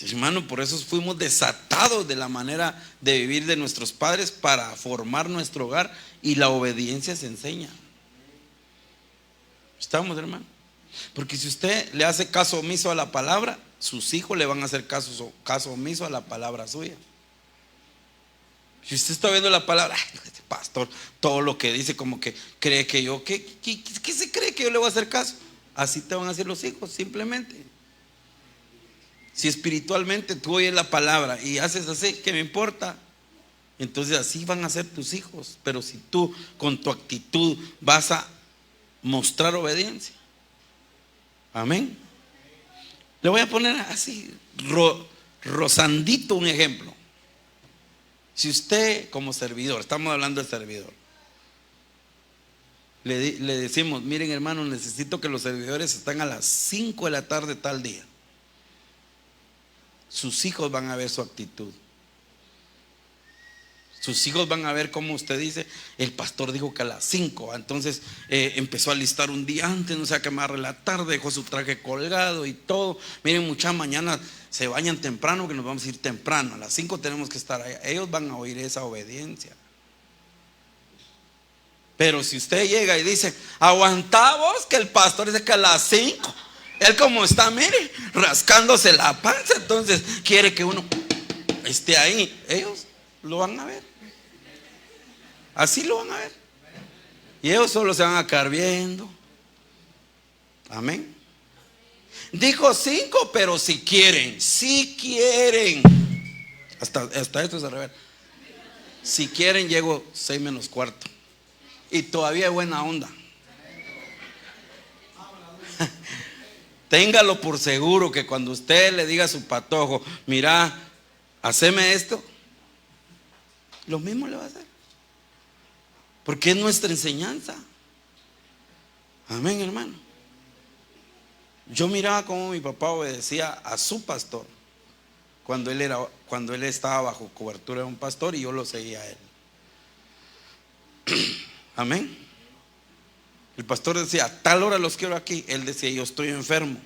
hermano, por eso fuimos desatados de la manera de vivir de nuestros padres para formar nuestro hogar, y la obediencia se enseña. ¿Estamos, hermano? Porque si usted le hace caso omiso a la palabra, sus hijos le van a hacer caso omiso a la palabra suya. Si usted está viendo la palabra, ay, este pastor, todo lo que dice, como que cree que yo, ¿qué se cree que yo le voy a hacer caso? Así te van a hacer los hijos, simplemente. Si espiritualmente tú oyes la palabra y haces así, ¿qué me importa? Entonces así van a ser tus hijos. Pero si tú con tu actitud vas a mostrar obediencia. Amén. Le voy a poner así, Rosandito, un ejemplo. Si usted como servidor, estamos hablando de servidor, le decimos, miren hermano, necesito que los servidores estén a las 5 de la tarde tal día. Sus hijos van a ver su actitud. Sus hijos van a ver cómo usted dice, el pastor dijo que a las 5, entonces empezó a listar un día antes, no sé a qué más la tarde, dejó su traje colgado y todo. Miren, muchas mañana se bañan temprano, que nos vamos a ir temprano, a las 5 tenemos que estar allá. Ellos van a oír esa obediencia. Pero si usted llega y dice, aguantá vos, que el pastor dice que a las 5, él como está, mire, rascándose la panza, entonces quiere que uno esté ahí. Ellos lo van a ver. Así lo van a ver. Y ellos solo se van a quedar viendo. Amén. Dijo 5, pero si quieren. Hasta esto es al revés. Si quieren, llego 6 menos cuarto. Y todavía es buena onda. Téngalo por seguro que cuando usted le diga a su patojo, mira, haceme esto, lo mismo le va a hacer. Porque es nuestra enseñanza. Amén, hermano. Yo miraba cómo mi papá obedecía a su pastor cuando él estaba bajo cobertura de un pastor, y yo lo seguía a él. Amén. El pastor decía, a tal hora los quiero aquí. Él decía, yo estoy enfermo,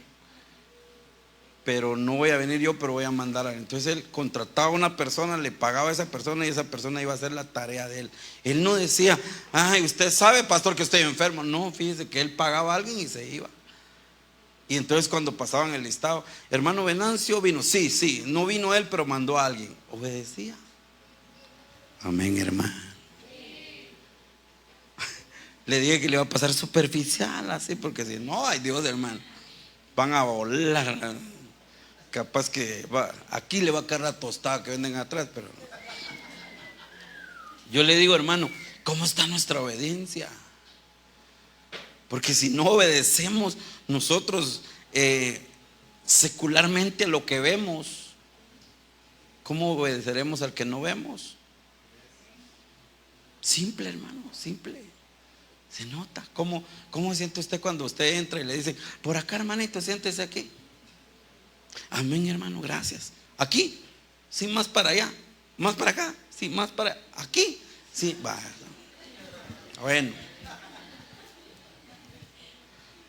pero no voy a venir yo, pero voy a mandar a él. Entonces él contrataba a una persona, le pagaba a esa persona, y esa persona iba a hacer la tarea de él. Él no decía, ay, usted sabe, pastor, que estoy enfermo. No, fíjese que él pagaba a alguien y se iba. Y entonces cuando pasaban el listado, hermano Venancio vino, sí, no vino él, pero mandó a alguien. Obedecía. Amén, hermano. Le dije que le iba a pasar superficial así, porque si no, ay Dios, hermano, van a volar. Capaz que aquí le va a caer la tostada que venden atrás, pero yo le digo, hermano, ¿cómo está nuestra obediencia? Porque si no obedecemos nosotros secularmente a lo que vemos, ¿cómo obedeceremos al que no vemos? Simple, hermano, simple. Se nota. ¿Cómo siente usted cuando usted entra y le dicen, por acá, hermanito, siéntese aquí? Amén, hermano, gracias. Aquí, sí, más para allá, más para acá, sí, más para aquí, sí, va. Bueno,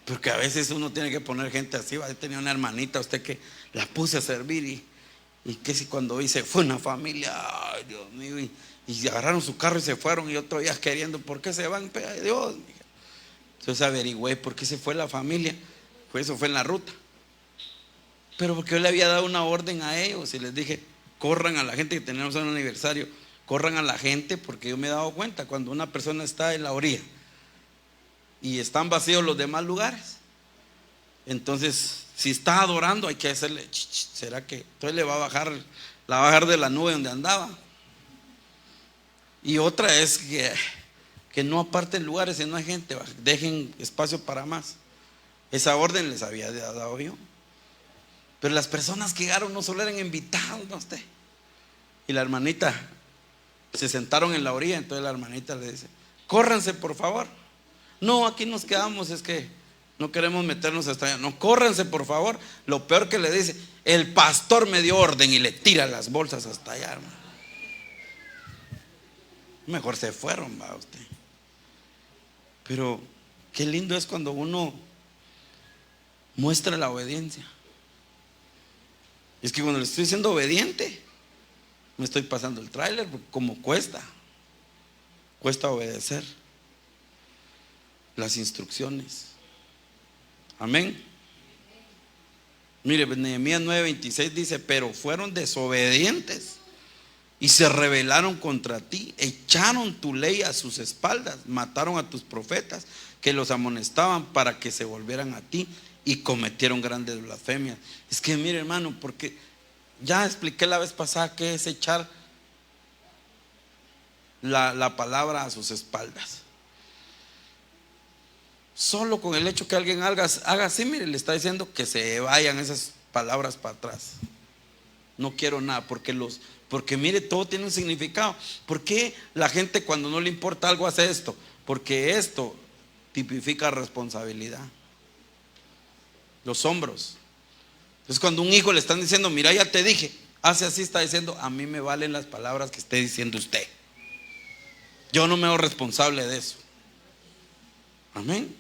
porque a veces uno tiene que poner gente así. Tenía una hermanita usted que la puse a servir Y que si cuando hice fue una familia, ay, Dios mío, y agarraron su carro y se fueron, y yo todavía queriendo, ¿por qué se van? Ay, Dios. Entonces averigüé por qué se fue la familia. Pues eso fue en la ruta. Pero porque yo le había dado una orden a ellos y les dije, corran a la gente, que tenemos un aniversario, corran a la gente, porque yo me he dado cuenta cuando una persona está en la orilla y están vacíos los demás lugares. Entonces, si está adorando, hay que hacerle, ¿será que? Entonces la va a bajar de la nube donde andaba. Y otra es que no aparten lugares si no hay gente, dejen espacio para más. Esa orden les había dado yo. Pero las personas que llegaron no solo eran invitados, ¿no? Usted. Y la hermanita se sentaron en la orilla. Entonces la hermanita le dice, córranse por favor. No, aquí nos quedamos, es que no queremos meternos hasta allá. No, córranse por favor. Lo peor que le dice, el pastor me dio orden, y le tira las bolsas hasta allá, hermano. Mejor se fueron, va usted. Pero qué lindo es cuando uno muestra la obediencia. Es que cuando le estoy siendo obediente, me estoy pasando el tráiler, porque como cuesta obedecer las instrucciones. Amén. Mire, Nehemías 9:26 dice, pero fueron desobedientes y se rebelaron contra ti, echaron tu ley a sus espaldas, mataron a tus profetas que los amonestaban para que se volvieran a ti, y cometieron grandes blasfemias. Es que mire, hermano, porque ya expliqué la vez pasada que es echar la palabra a sus espaldas. Solo con el hecho que alguien haga así, mire, le está diciendo que se vayan esas palabras para atrás. No quiero nada, porque mire, todo tiene un significado. ¿Por qué la gente cuando no le importa algo hace esto? Porque esto tipifica responsabilidad. Los hombros. Entonces cuando un hijo le están diciendo, mira, ya te dije, hace así, está diciendo, a mí me valen las palabras que esté diciendo usted. Yo no me hago responsable de eso. Amén.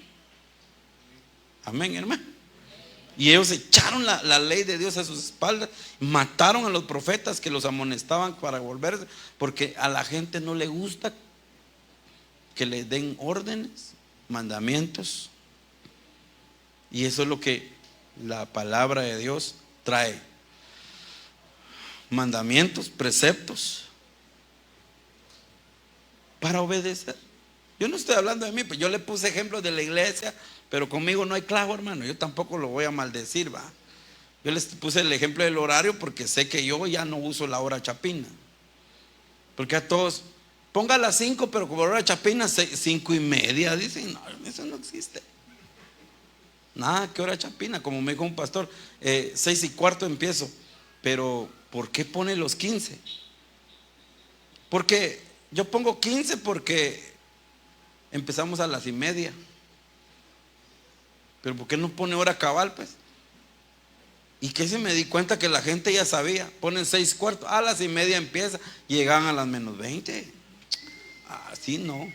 Amén, hermano. Y ellos echaron la ley de Dios a sus espaldas, mataron a los profetas que los amonestaban para volverse, porque a la gente no le gusta que le den órdenes, mandamientos. Y eso es lo que la palabra de Dios trae: mandamientos, preceptos para obedecer. Yo no estoy hablando de mí, pues yo le puse ejemplos de la iglesia, pero conmigo no hay clavo, hermano. Yo tampoco lo voy a maldecir, va. Yo les puse el ejemplo del horario porque sé que yo ya no uso la hora chapina. Porque a todos, ponga las 5, pero como hora chapina 5:30, dicen, no, eso no existe. Nada, que hora chapina, como me dijo un pastor, 6:15 empiezo. Pero ¿por qué pone los 15? Porque yo pongo 15 porque empezamos a las 1:30. Pero ¿por qué no pone hora cabal, pues? Y que se me di cuenta que la gente ya sabía, ponen 6:15, a las 1:30 empieza, llegan a las -20. Así no.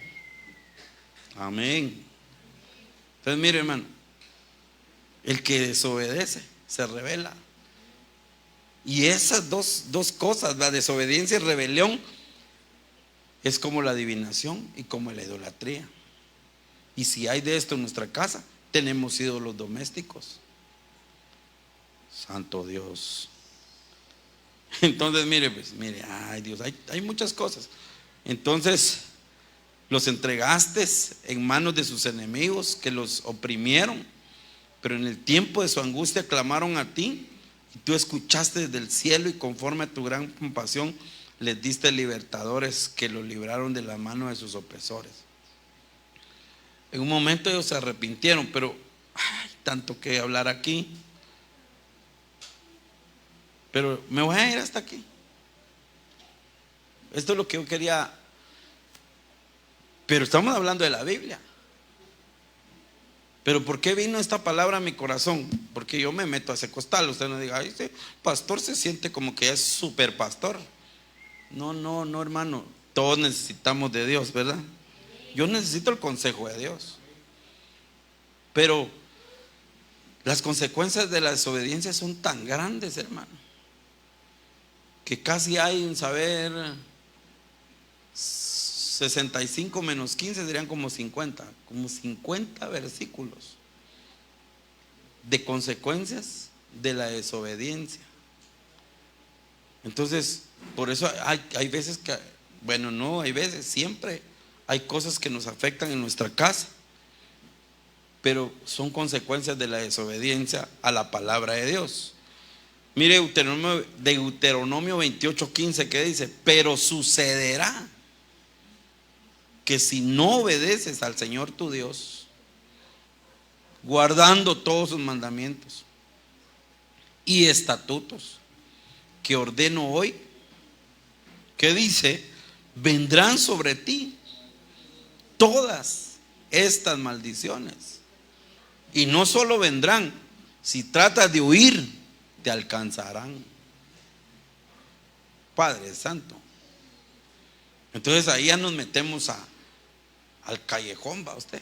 Amén. Entonces mire, hermano, el que desobedece se rebela. Y esas dos cosas, la desobediencia y rebelión, es como la adivinación y como la idolatría. Y si hay de esto en nuestra casa, tenemos ídolos domésticos. Santo Dios. Entonces mire, ay Dios, hay muchas cosas. Entonces los entregaste en manos de sus enemigos que los oprimieron, pero en el tiempo de su angustia clamaron a ti, y tú escuchaste desde el cielo, y conforme a tu gran compasión les diste libertadores que los libraron de la mano de sus opresores. En un momento ellos se arrepintieron, pero hay tanto que hablar aquí. Pero me voy a ir hasta aquí. Esto es lo que yo quería. Pero estamos hablando de la Biblia. Pero ¿por qué vino esta palabra a mi corazón? Porque yo me meto a ese costal. Usted no diga, ese pastor se siente como que es super pastor. No, hermano. Todos necesitamos de Dios, ¿verdad? Yo necesito el consejo de Dios. Pero las consecuencias de la desobediencia son tan grandes, hermano. que casi hay un saber 65 menos 15 serían como 50 versículos de consecuencias de la desobediencia. Entonces, por eso hay veces que, bueno, no, hay veces, siempre hay cosas que nos afectan en nuestra casa, pero son consecuencias de la desobediencia a la palabra de Dios. Mire Deuteronomio 28:15, que dice: pero sucederá que si no obedeces al Señor tu Dios, guardando todos sus mandamientos y estatutos que ordeno hoy, que dice, vendrán sobre ti todas estas maldiciones. Y no solo vendrán, si tratas de huir, te alcanzarán. Padre Santo. Entonces ahí ya nos metemos al callejón, va usted.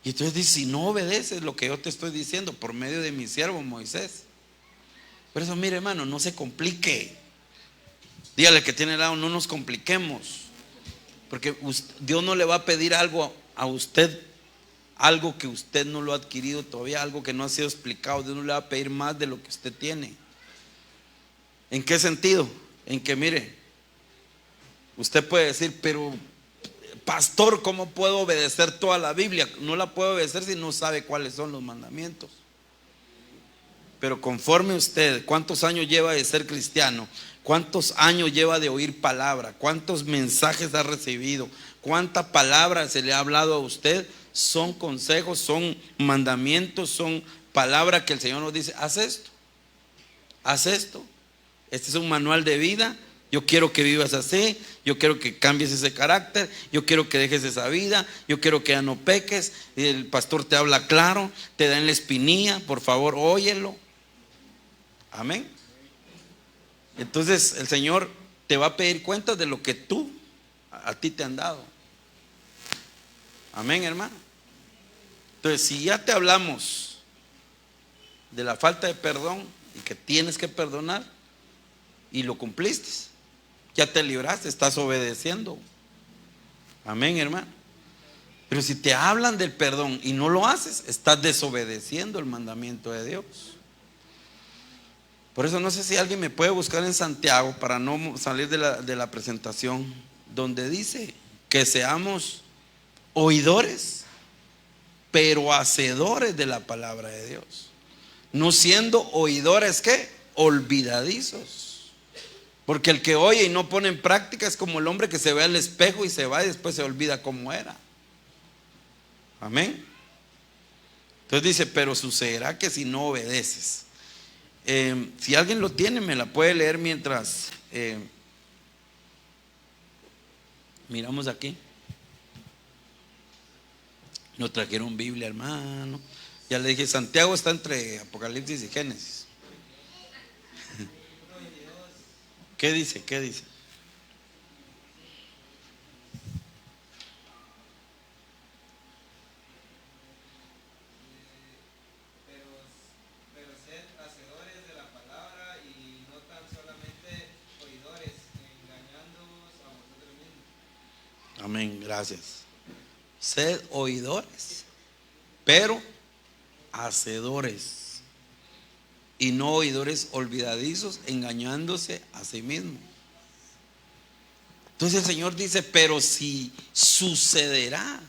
Y entonces dice: si no obedeces lo que yo te estoy diciendo por medio de mi siervo Moisés. Por eso, mire, hermano, no se complique. Dígale que tiene al lado: no nos compliquemos, porque Dios no le va a pedir algo a usted, algo que usted no lo ha adquirido todavía, algo que no ha sido explicado. Dios no le va a pedir más de lo que usted tiene. ¿En qué sentido? En que, mire, usted puede decir: pero pastor, ¿cómo puedo obedecer toda la Biblia? No la puedo obedecer si no sabe cuáles son los mandamientos. Pero conforme usted, ¿cuántos años lleva de ser cristiano? ¿Cuántos años lleva de oír palabra? ¿Cuántos mensajes ha recibido? ¿Cuánta palabra se le ha hablado a usted? Son consejos, son mandamientos, son palabras que el Señor nos dice: haz esto, haz esto. Este es un manual de vida. Yo quiero que vivas así, yo quiero que cambies ese carácter, yo quiero que dejes esa vida, yo quiero que ya no peques. El pastor te habla claro, te da en la espinilla, por favor, óyelo. Amén. Entonces el Señor te va a pedir cuentas de lo que a ti te han dado. Amén, hermano. Entonces, si ya te hablamos de la falta de perdón y que tienes que perdonar y lo cumpliste, ya te libraste, estás obedeciendo. Amén, hermano. Pero si te hablan del perdón y no lo haces, estás desobedeciendo el mandamiento de Dios. Por eso no sé si alguien me puede buscar en Santiago, para no salir de la presentación, donde dice que seamos oidores, pero hacedores de la palabra de Dios. No siendo oidores, ¿qué? Olvidadizos. Porque el que oye y no pone en práctica es como el hombre que se ve al espejo y se va y después se olvida cómo era. Amén. Entonces dice: pero sucederá que si no obedeces. Si alguien lo tiene, me la puede leer mientras miramos aquí. No trajeron Biblia, hermano. Ya le dije, Santiago está entre Apocalipsis y Génesis. ¿Qué dice? ¿Qué dice? Pero sed hacedores de la palabra y no tan solamente oidores, engañándoos a vosotros mismos. Amén, gracias. Sed oidores, pero hacedores, y no oidores olvidadizos, engañándose a sí mismo. Entonces el Señor dice: pero si sucederá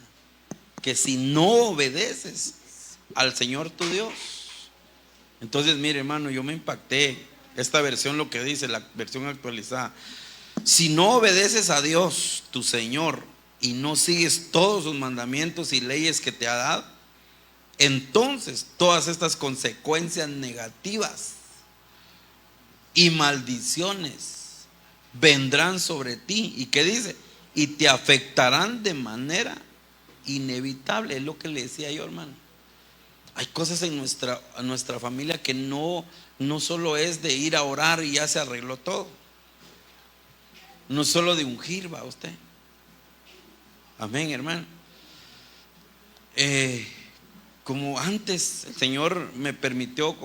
que si no obedeces al Señor tu Dios. Entonces, mire, hermano, yo me impacté. Esta versión lo que dice, la versión actualizada: si no obedeces a Dios tu Señor y no sigues todos sus mandamientos y leyes que te ha dado, entonces todas estas consecuencias negativas y maldiciones vendrán sobre ti. ¿Y qué dice? Y te afectarán de manera inevitable. Es lo que le decía yo, hermano. Hay cosas en nuestra familia que no solo es de ir a orar y ya se arregló todo. No solo de ungir, va usted. Amén, hermano. Como antes el Señor me permitió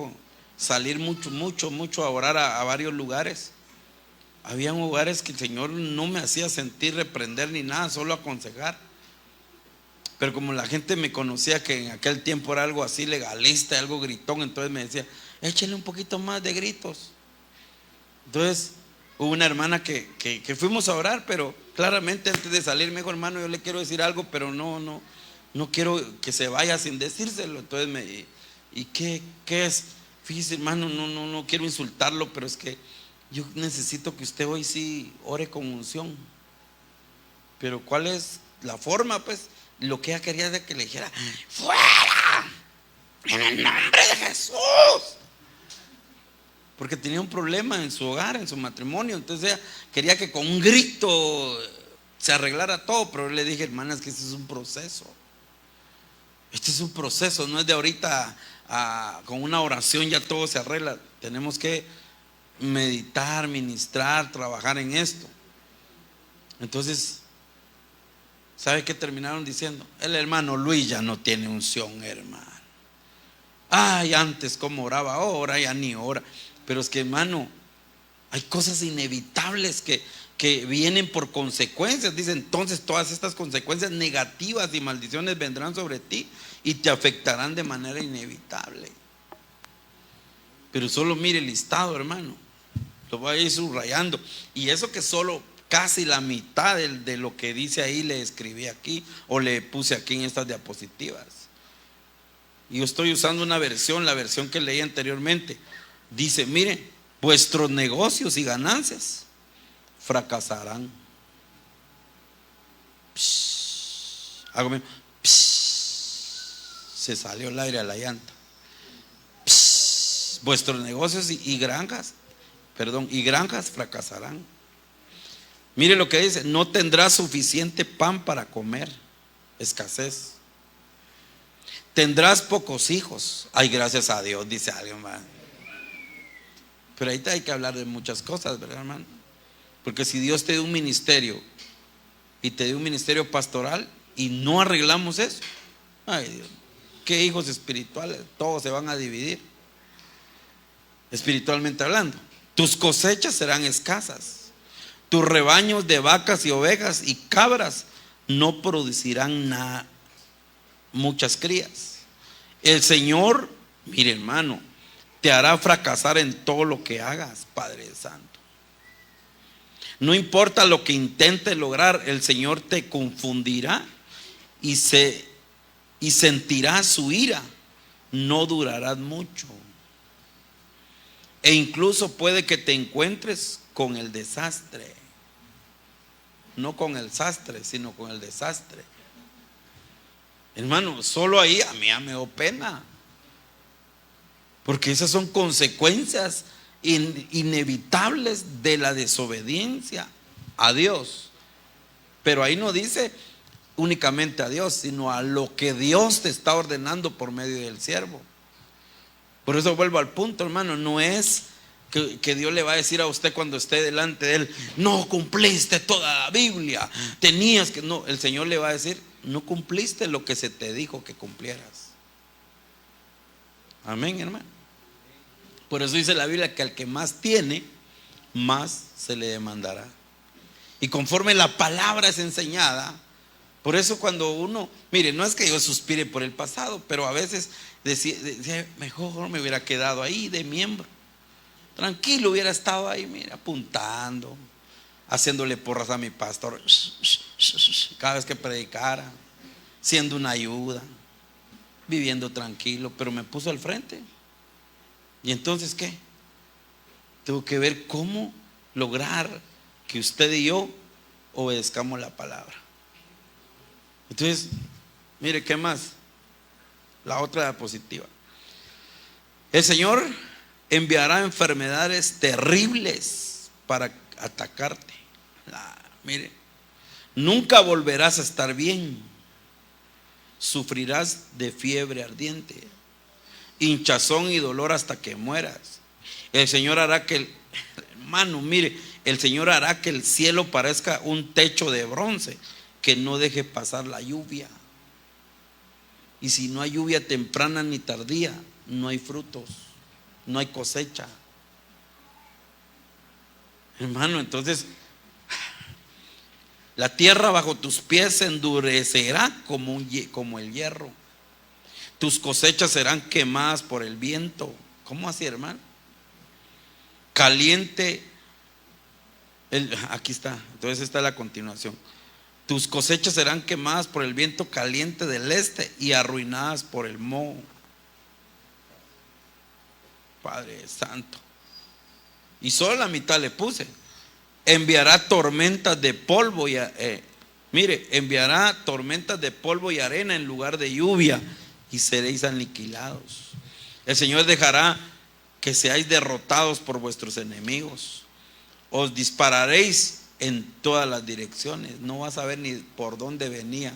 salir mucho a orar a varios lugares. Habían lugares que el Señor no me hacía sentir reprender ni nada, solo aconsejar. Pero como la gente me conocía que en aquel tiempo era algo así legalista, algo gritón, entonces me decía, échale un poquito más de gritos. Entonces hubo una hermana que fuimos a orar, pero claramente antes de salir me dijo, hermano, yo le quiero decir algo, pero no quiero que se vaya sin decírselo. Entonces ¿y qué es? Fíjese, hermano, no quiero insultarlo, pero es que yo necesito que usted hoy sí ore con unción. Pero ¿cuál es la forma? Pues lo que ella quería es que le dijera, fuera, en el nombre de Jesús. Porque tenía un problema en su hogar, en su matrimonio. Entonces ella quería que con un grito se arreglara todo. Pero yo le dije, hermana, es que este es un proceso. Este es un proceso, no es de ahorita con una oración ya todo se arregla. Tenemos que meditar, ministrar, trabajar en esto. Entonces, ¿sabe qué terminaron diciendo? El hermano Luis ya no tiene unción, hermano. Ay, antes como oraba, ahora ya ni ora. Pero es que, hermano, hay cosas inevitables que vienen por consecuencias. Dice, entonces todas estas consecuencias negativas y maldiciones vendrán sobre ti y te afectarán de manera inevitable. Pero solo mire el listado, hermano. Lo voy a ir subrayando. Y eso que solo casi la mitad de lo que dice ahí le escribí aquí o le puse aquí en estas diapositivas. Y yo estoy usando una versión, la versión que leí anteriormente. Dice, miren, vuestros negocios y ganancias fracasarán. Hágame. Se salió el aire a la llanta. Vuestros negocios y granjas fracasarán. Mire lo que dice, no tendrás suficiente pan para comer, escasez. Tendrás pocos hijos. Ay, gracias a Dios, dice alguien más. Pero ahí hay que hablar de muchas cosas, ¿verdad, hermano? Porque si Dios te dio un ministerio y te dio un ministerio pastoral y no arreglamos eso, ay Dios, ¿qué hijos espirituales? Todos se van a dividir, espiritualmente hablando. Tus cosechas serán escasas. Tus rebaños de vacas y ovejas y cabras no producirán muchas crías. El Señor, mire, hermano, te hará fracasar en todo lo que hagas, Padre Santo. No importa lo que intentes lograr, el Señor te confundirá y sentirá su ira. No durarás mucho. E incluso puede que te encuentres con el desastre. No con el sastre, sino con el desastre. Hermano, solo ahí a mí ya me dio pena. Porque esas son consecuencias inevitables de la desobediencia a Dios. Pero ahí no dice únicamente a Dios, sino a lo que Dios te está ordenando por medio del siervo. Por eso vuelvo al punto, hermano, no es que Dios le va a decir a usted cuando esté delante de él, no cumpliste toda la Biblia, tenías que, no, el Señor le va a decir, no cumpliste lo que se te dijo que cumplieras. Amén, hermano. Por eso dice la Biblia que al que más tiene, más se le demandará. Y conforme la palabra es enseñada, por eso cuando uno, mire, no es que yo suspire por el pasado, pero a veces decía, mejor me hubiera quedado ahí de miembro. Tranquilo, hubiera estado ahí, mira, apuntando, haciéndole porras a mi pastor cada vez que predicara, siendo una ayuda, viviendo tranquilo, pero me puso al frente. ¿Y entonces qué? Tengo que ver cómo lograr que usted y yo obedezcamos la palabra. Entonces, mire, ¿qué más? La otra diapositiva. El Señor enviará enfermedades terribles para atacarte. Mire, nunca volverás a estar bien. Sufrirás de fiebre ardiente, hinchazón y dolor hasta que mueras. El Señor hará que hermano, mire, el Señor hará que el cielo parezca un techo de bronce que no deje pasar la lluvia. Y si no hay lluvia temprana ni tardía, no hay frutos. no hay cosecha. Hermano, entonces la tierra bajo tus pies se endurecerá como el hierro. Tus cosechas serán quemadas por el viento. ¿Cómo así, hermano? Caliente. Aquí está. Entonces esta es la continuación. Tus cosechas serán quemadas por el viento caliente del este y arruinadas por el moho. Padre Santo. Y solo la mitad le puse. Enviará tormentas de polvo enviará tormentas de polvo y arena en lugar de lluvia, y seréis aniquilados. El Señor dejará que seáis derrotados por vuestros enemigos. Os dispararéis en todas las direcciones. No vas a ver ni por dónde venía.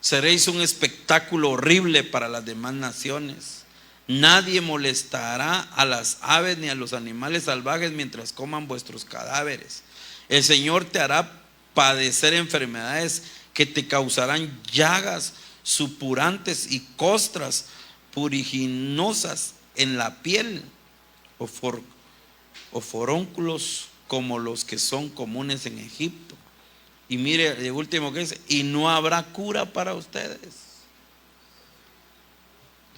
Seréis un espectáculo horrible para las demás naciones. Nadie molestará a las aves ni a los animales salvajes mientras coman vuestros cadáveres. El Señor te hará padecer enfermedades que te causarán llagas supurantes y costras puriginosas en la piel, o forónculos como los que son comunes en Egipto. Y mire el último que dice: y no habrá cura para ustedes.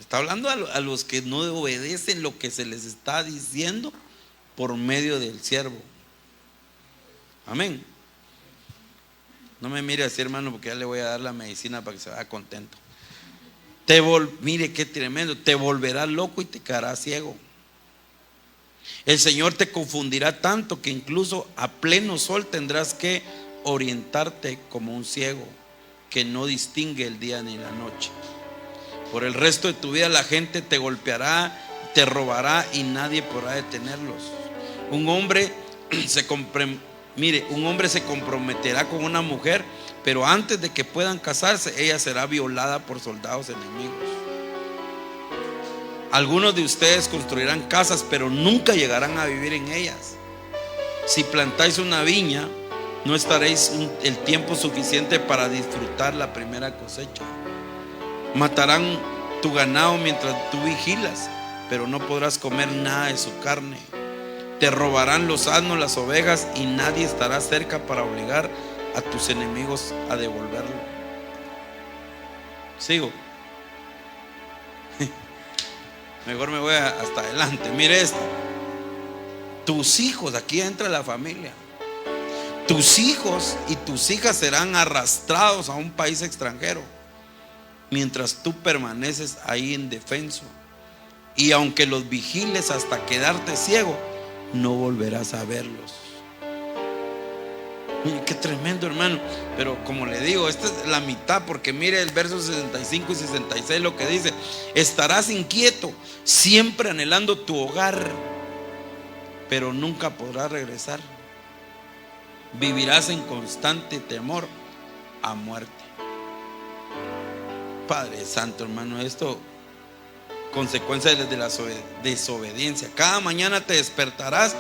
Está hablando a los que no obedecen lo que se les está diciendo por medio del siervo. Amén. No me mire así, hermano, porque ya le voy a dar la medicina para que se vaya contento. Mire qué tremendo. Te volverás loco y te quedarás ciego. El Señor te confundirá tanto que incluso a pleno sol tendrás que orientarte como un ciego que no distingue el día ni la noche. Por el resto de tu vida la gente te golpeará, te robará y nadie podrá detenerlos. Un hombre se comprometerá con una mujer, pero antes de que puedan casarse, ella será violada por soldados enemigos. Algunos de ustedes construirán casas, pero nunca llegarán a vivir en ellas. Si plantáis una viña, no estaréis el tiempo suficiente para disfrutar la primera cosecha. Matarán tu ganado mientras tú vigilas, pero no podrás comer nada de su carne. Te robarán los asnos, las ovejas, y nadie estará cerca para obligar a tus enemigos a devolverlo. Sigo. Mejor me voy hasta adelante. Mire esto. Tus hijos, aquí entra la familia. Tus hijos y tus hijas serán arrastrados a un país extranjero, mientras tú permaneces ahí indefenso. Y aunque los vigiles hasta quedarte ciego, no volverás a verlos. Mire qué tremendo, hermano. Pero como le digo, esta es la mitad, porque mire el verso 65 y 66 lo que dice: estarás inquieto, siempre anhelando tu hogar, pero nunca podrás regresar. Vivirás en constante temor a muerte. Padre Santo, hermano, esto consecuencias de la desobediencia. Cada mañana te despertarás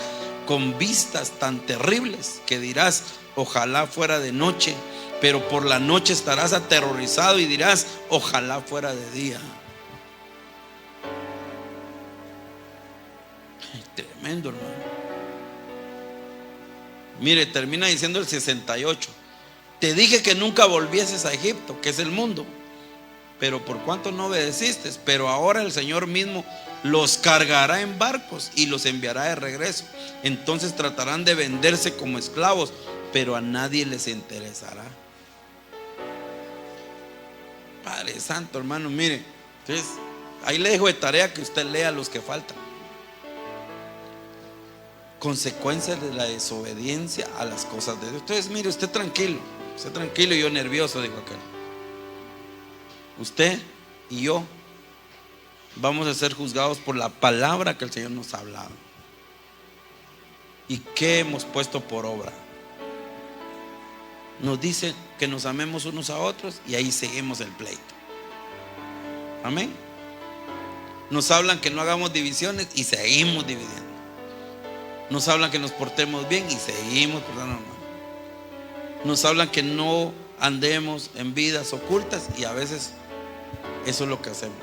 con vistas tan terribles que dirás: ojalá fuera de noche. Pero por la noche estarás aterrorizado y dirás: ojalá fuera de día. Tremendo, hermano. Mire, termina diciendo el 68: te dije que nunca volvieses a Egipto, que es el mundo, pero por cuanto no obedeciste. Pero ahora el Señor mismo los cargará en barcos y los enviará de regreso. Entonces tratarán de venderse como esclavos, pero a nadie les interesará. Padre Santo, hermano, mire. Entonces, ahí le dejo de tarea que usted lea los que faltan. Consecuencias de la desobediencia a las cosas de Dios. Entonces, mire, usted tranquilo, y yo nervioso, dijo aquel. Usted y yo vamos a ser juzgados por la palabra que el Señor nos ha hablado y que hemos puesto por obra. Nos dice que nos amemos unos a otros y ahí seguimos el pleito. Amén. Nos hablan que no hagamos divisiones y seguimos dividiendo. Nos hablan que nos portemos bien y seguimos portándonos mal. Nos hablan que no andemos en vidas ocultas y a veces eso es lo que hacemos.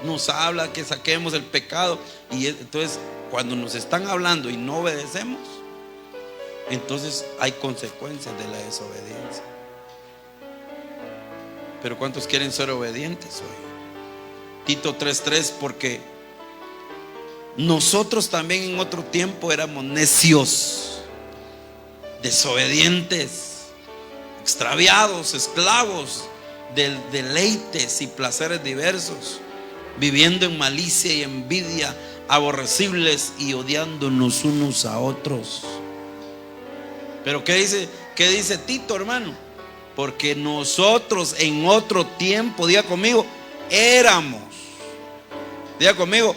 nos habla que saquemos el pecado. Y entonces cuando nos están hablando y no obedecemos, entonces hay consecuencias de la desobediencia. Pero ¿cuántos quieren ser obedientes hoy? Tito 3:3, porque nosotros también en otro tiempo éramos necios, desobedientes, extraviados, esclavos de deleites y placeres diversos, viviendo en malicia y envidia, aborrecibles y odiándonos unos a otros. Pero ¿qué dice Tito, hermano? Porque nosotros en otro tiempo, diga conmigo, éramos. Diga conmigo,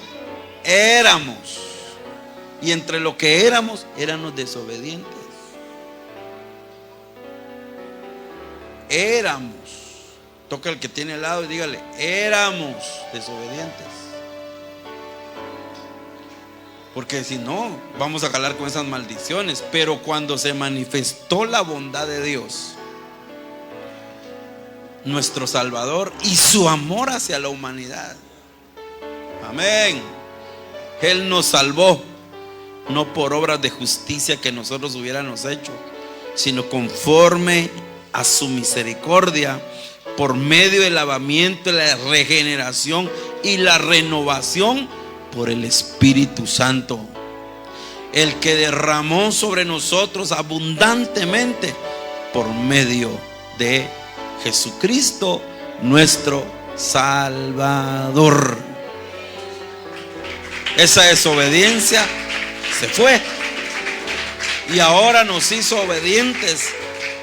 éramos. Y entre lo que éramos desobedientes. Éramos. Toca al que tiene al lado y dígale, éramos desobedientes. Porque si no, vamos a calar con esas maldiciones. Pero cuando se manifestó la bondad de Dios, nuestro Salvador, y su amor hacia la humanidad, amén, Él nos salvó, no por obras de justicia que nosotros hubiéramos hecho, sino conforme a su misericordia, por medio del lavamiento, la regeneración y la renovación por el Espíritu Santo, el que derramó sobre nosotros abundantemente por medio de Jesucristo nuestro Salvador. Esa desobediencia se fue y ahora nos hizo obedientes,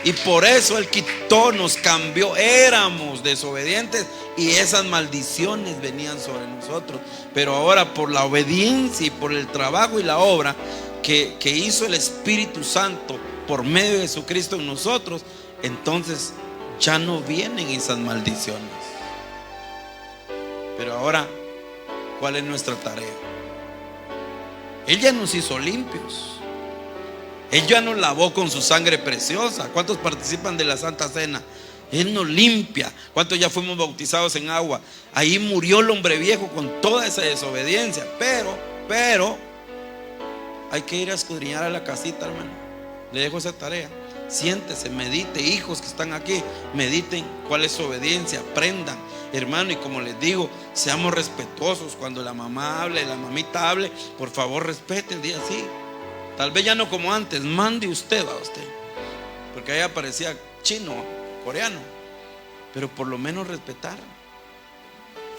y por eso Él quitó, nos cambió. Éramos desobedientes y esas maldiciones venían sobre nosotros, pero ahora por la obediencia y por el trabajo y la obra que hizo el Espíritu Santo por medio de Jesucristo en nosotros, entonces ya no vienen esas maldiciones. Pero ahora, ¿cuál es nuestra tarea? Él ya nos hizo limpios. Él ya nos lavó con su sangre preciosa. ¿Cuántos participan de la Santa Cena? Él nos limpia. ¿Cuántos ya fuimos bautizados en agua? Ahí murió el hombre viejo con toda esa desobediencia. Pero hay que ir a escudriñar a la casita, hermano. Le dejo esa tarea. Siéntese, medite, hijos que están aquí, mediten cuál es su obediencia, aprendan, hermano. Y como les digo, seamos respetuosos. Cuando la mamá hable, la mamita hable, por favor respeten, diga así. Tal vez ya no como antes, mande usted a usted, porque ahí aparecía chino, coreano. Pero por lo menos respetar,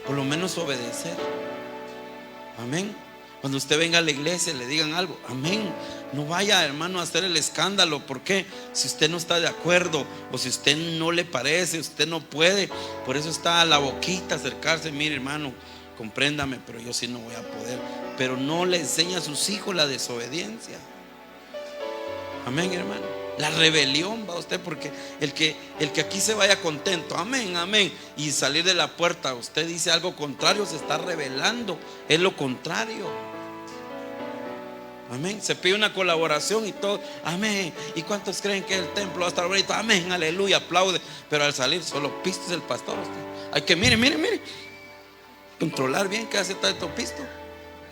por lo menos obedecer. Amén. Cuando usted venga a la iglesia, le digan algo, amén. No vaya, hermano, a hacer el escándalo. ¿Por qué? Si usted no está de acuerdo, o si usted no le parece, usted no puede. Por eso está a la boquita acercarse. Mire, hermano, compréndame, pero yo sí no voy a poder. Pero no le enseña a sus hijos la desobediencia. Amén, hermano. La rebelión, va usted, porque el que aquí se vaya contento, amén, amén, y salir de la puerta, usted dice algo contrario, se está rebelando. Es lo contrario. Amén. Se pide una colaboración y todo, amén. ¿Y cuántos creen que el templo va a estar bonito? Amén, aleluya, aplaude. Pero al salir solo pistes el pastor usted. Hay que, mire, controlar bien qué hace tanto pisto.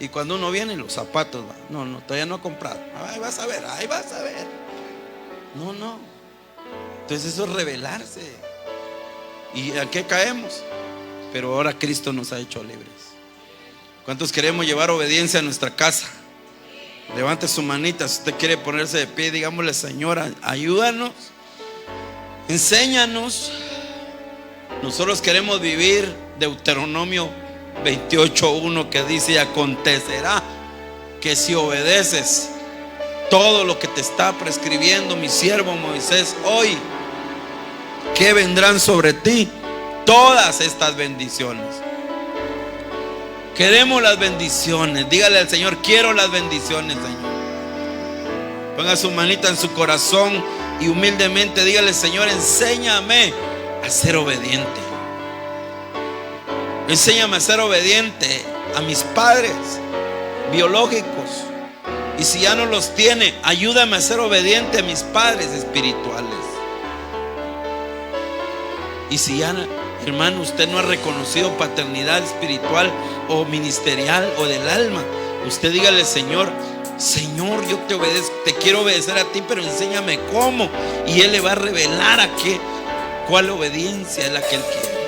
Y cuando uno viene, los zapatos, no, todavía no ha comprado. Ahí vas a ver. No. Entonces eso es rebelarse. ¿Y a qué caemos? Pero ahora Cristo nos ha hecho libres. ¿Cuántos queremos llevar obediencia a nuestra casa? Levante su manita. Si usted quiere ponerse de pie, digámosle: Señora, ayúdanos, enséñanos. Nosotros queremos vivir Deuteronomio 28:1, que dice: y acontecerá que si obedeces todo lo que te está prescribiendo mi siervo Moisés hoy, que vendrán sobre ti todas estas bendiciones. Queremos las bendiciones. Dígale al Señor: quiero las bendiciones, Señor. Ponga su manita en su corazón y humildemente dígale: Señor, enséñame a ser obediente. Enséñame a ser obediente a mis padres biológicos. Y si ya no los tiene, ayúdame a ser obediente a mis padres espirituales. Y si ya Hermano, usted no ha reconocido paternidad espiritual o ministerial o del alma. Usted dígale: Señor, Señor, yo te obedezco, te quiero obedecer a ti, pero enséñame cómo. Y Él le va a revelar cuál obediencia es la que Él quiere.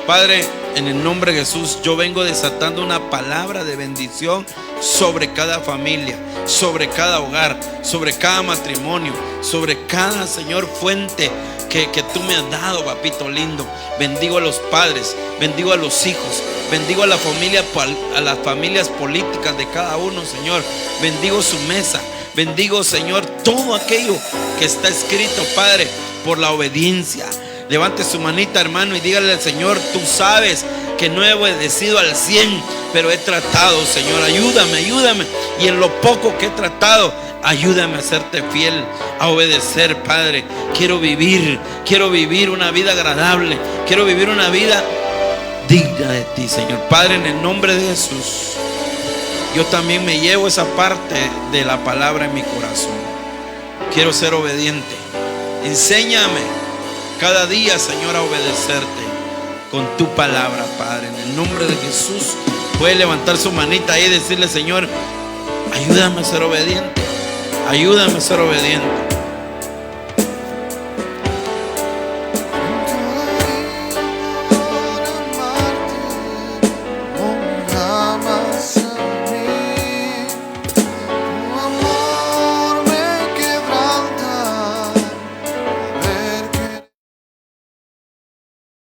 Padre, en el nombre de Jesús, yo vengo desatando una palabra de bendición sobre cada familia, sobre cada hogar, sobre cada matrimonio, sobre cada, Señor, fuente que tú me has dado, papito lindo. Bendigo a los padres, bendigo a los hijos, bendigo a la familia, a las familias políticas de cada uno, Señor. Bendigo su mesa, bendigo, Señor, todo aquello que está escrito, Padre, por la obediencia. Levante su manita, hermano, y dígale al Señor: tú sabes que no he obedecido al 100, pero he tratado, Señor, ayúdame, ayúdame. Y en lo poco que he tratado, ayúdame a serte fiel, a obedecer, Padre. Quiero vivir una vida agradable, quiero vivir una vida digna de ti, Señor. Padre, en el nombre de Jesús, yo también me llevo esa parte de la palabra en mi corazón. Quiero ser obediente. Enséñame cada día, Señor, a obedecerte con tu palabra, Padre. En el nombre de Jesús, puede levantar su manita ahí y decirle: Señor, ayúdame a ser obediente. Ayúdame a ser obediente.